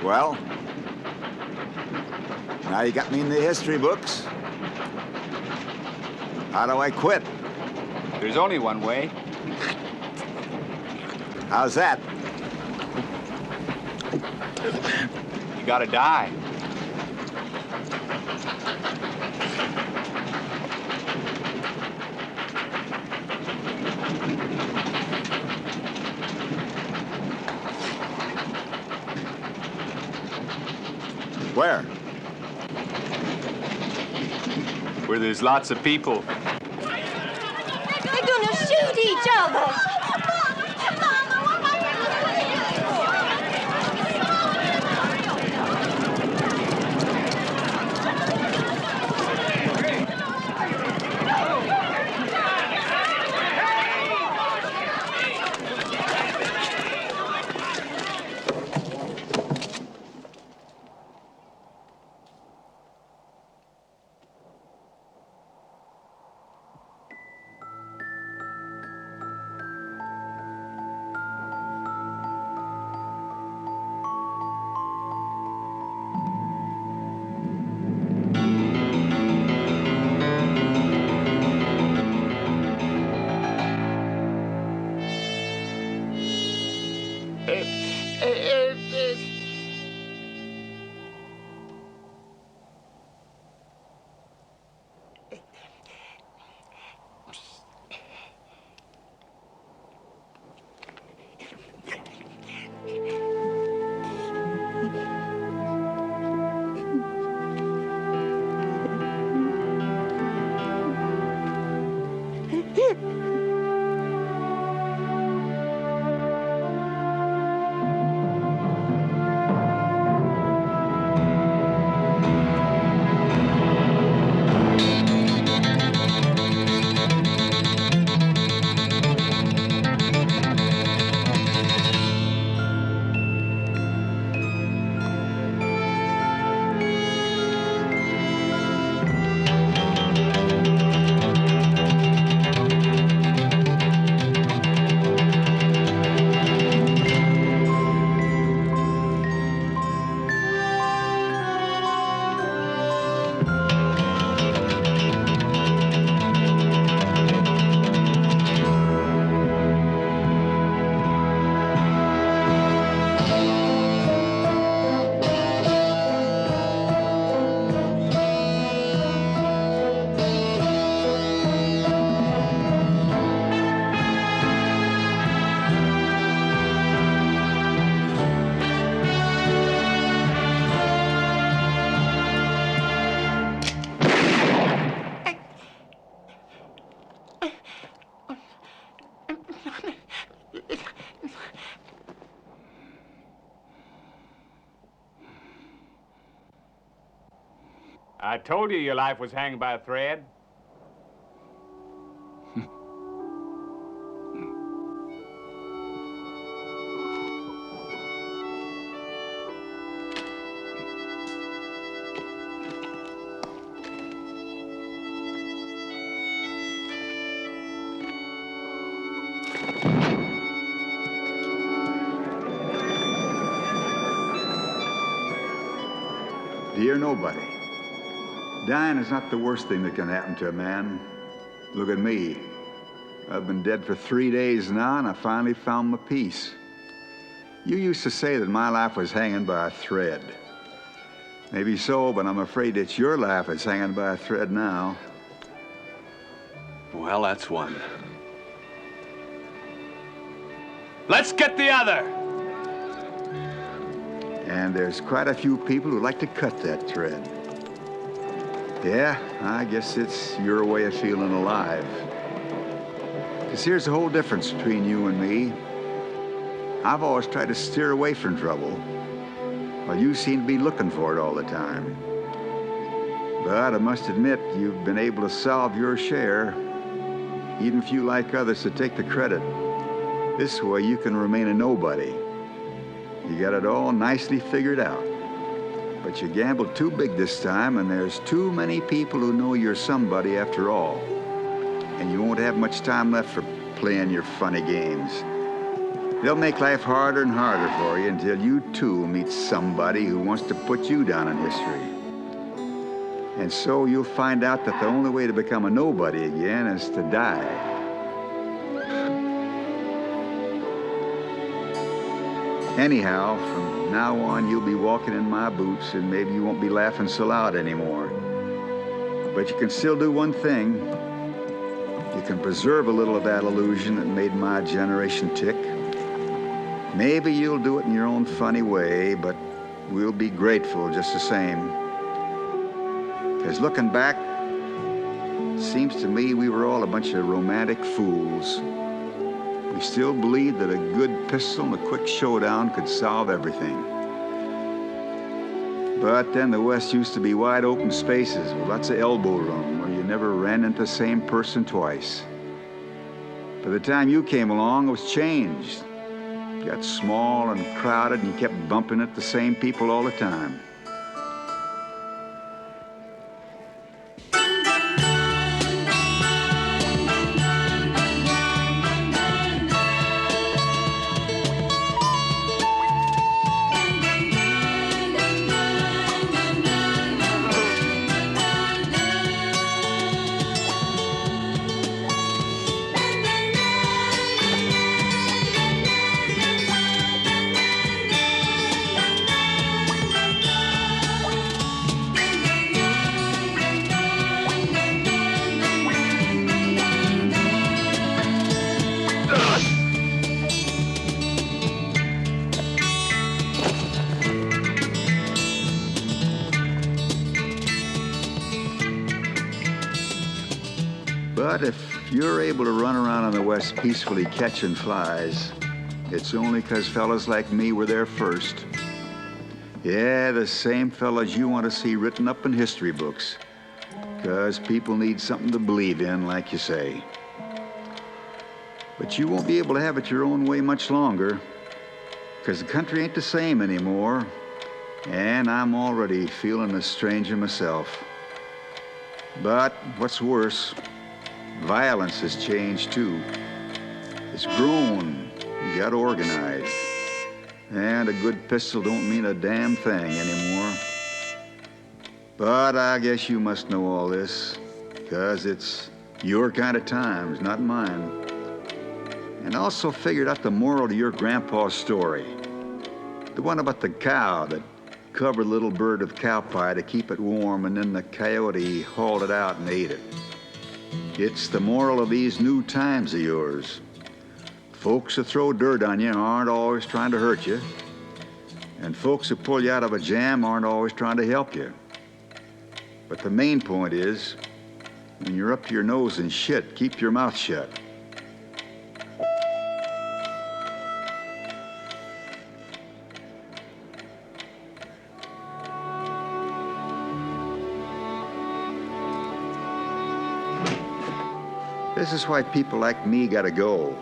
Well, now you got me in the history books. How do I quit? There's only one way. How's that? You gotta die. Where? Where there's lots of people. They're gonna shoot each other. I told you your life was hanging by a thread. Dear nobody, dying is not the worst thing that can happen to a man. Look at me. I've been dead for 3 days now, and I finally found my peace. You used to say that my life was hanging by a thread. Maybe so, but I'm afraid it's your life that's hanging by a thread now. Well, that's one. Let's get the other! And there's quite a few people who like to cut that thread. Yeah, I guess it's your way of feeling alive. 'Cause here's the whole difference between you and me. I've always tried to steer away from trouble, while you seem to be looking for it all the time. But I must admit, you've been able to solve your share, even if you like others to take the credit. This way you can remain a nobody. You got it all nicely figured out. But you gambled too big this time, and there's too many people who know you're somebody after all. And you won't have much time left for playing your funny games. They'll make life harder and harder for you until you too meet somebody who wants to put you down in history. And so you'll find out that the only way to become a nobody again is to die. Anyhow, from now on, you'll be walking in my boots, and maybe you won't be laughing so loud anymore. But you can still do one thing. You can preserve a little of that illusion that made my generation tick. Maybe you'll do it in your own funny way, but we'll be grateful just the same. Because looking back, it seems to me we were all a bunch of romantic fools. We still believed that a good pistol and a quick showdown could solve everything. But then the West used to be wide open spaces with lots of elbow room where you never ran into the same person twice. By the time you came along, it was changed. It got small and crowded, and you kept bumping into the same people all the time. But if you're able to run around on the West peacefully catching flies, it's only 'cause fellas like me were there first. Yeah, the same fellas you want to see written up in history books. 'Cause people need something to believe in, like you say. But you won't be able to have it your own way much longer, 'cause the country ain't the same anymore, and I'm already feeling a stranger myself. But what's worse, violence has changed too. It's grown, got organized, and a good pistol don't mean a damn thing anymore. But I guess you must know all this, 'cause it's your kind of times, not mine. And also figured out the moral to your grandpa's story. The one about the cow that covered a little bird with cow pie to keep it warm, and then the coyote hauled it out and ate it. It's the moral of these new times of yours. Folks who throw dirt on you aren't always trying to hurt you. And folks who pull you out of a jam aren't always trying to help you. But the main point is, when you're up to your nose in shit, keep your mouth shut. This is why people like me gotta go.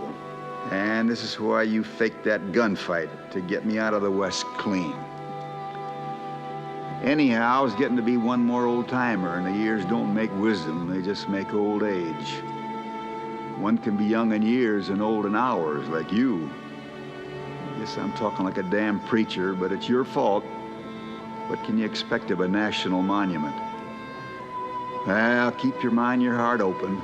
And this is why you faked that gunfight, to get me out of the West clean. Anyhow, I was getting to be one more old-timer, and the years don't make wisdom, they just make old age. One can be young in years and old in hours, like you. Guess I'm talking like a damn preacher, but it's your fault. What can you expect of a national monument? Well, keep your mind, your heart open.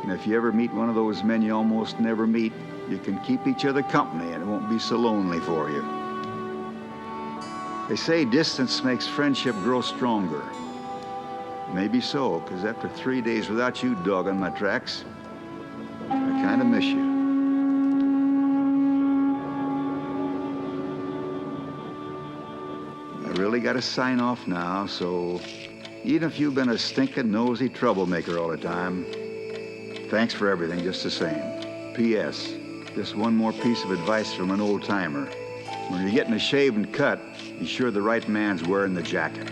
And if you ever meet one of those men you almost never meet, you can keep each other company and it won't be so lonely for you. They say distance makes friendship grow stronger. Maybe so, because after 3 days without you dogging my tracks, I kind of miss you. I really got to sign off now, so even if you've been a stinking nosy troublemaker all the time, thanks for everything just the same. P.S. Just one more piece of advice from an old-timer. When you're getting a shave and cut, be sure the right man's wearing the jacket.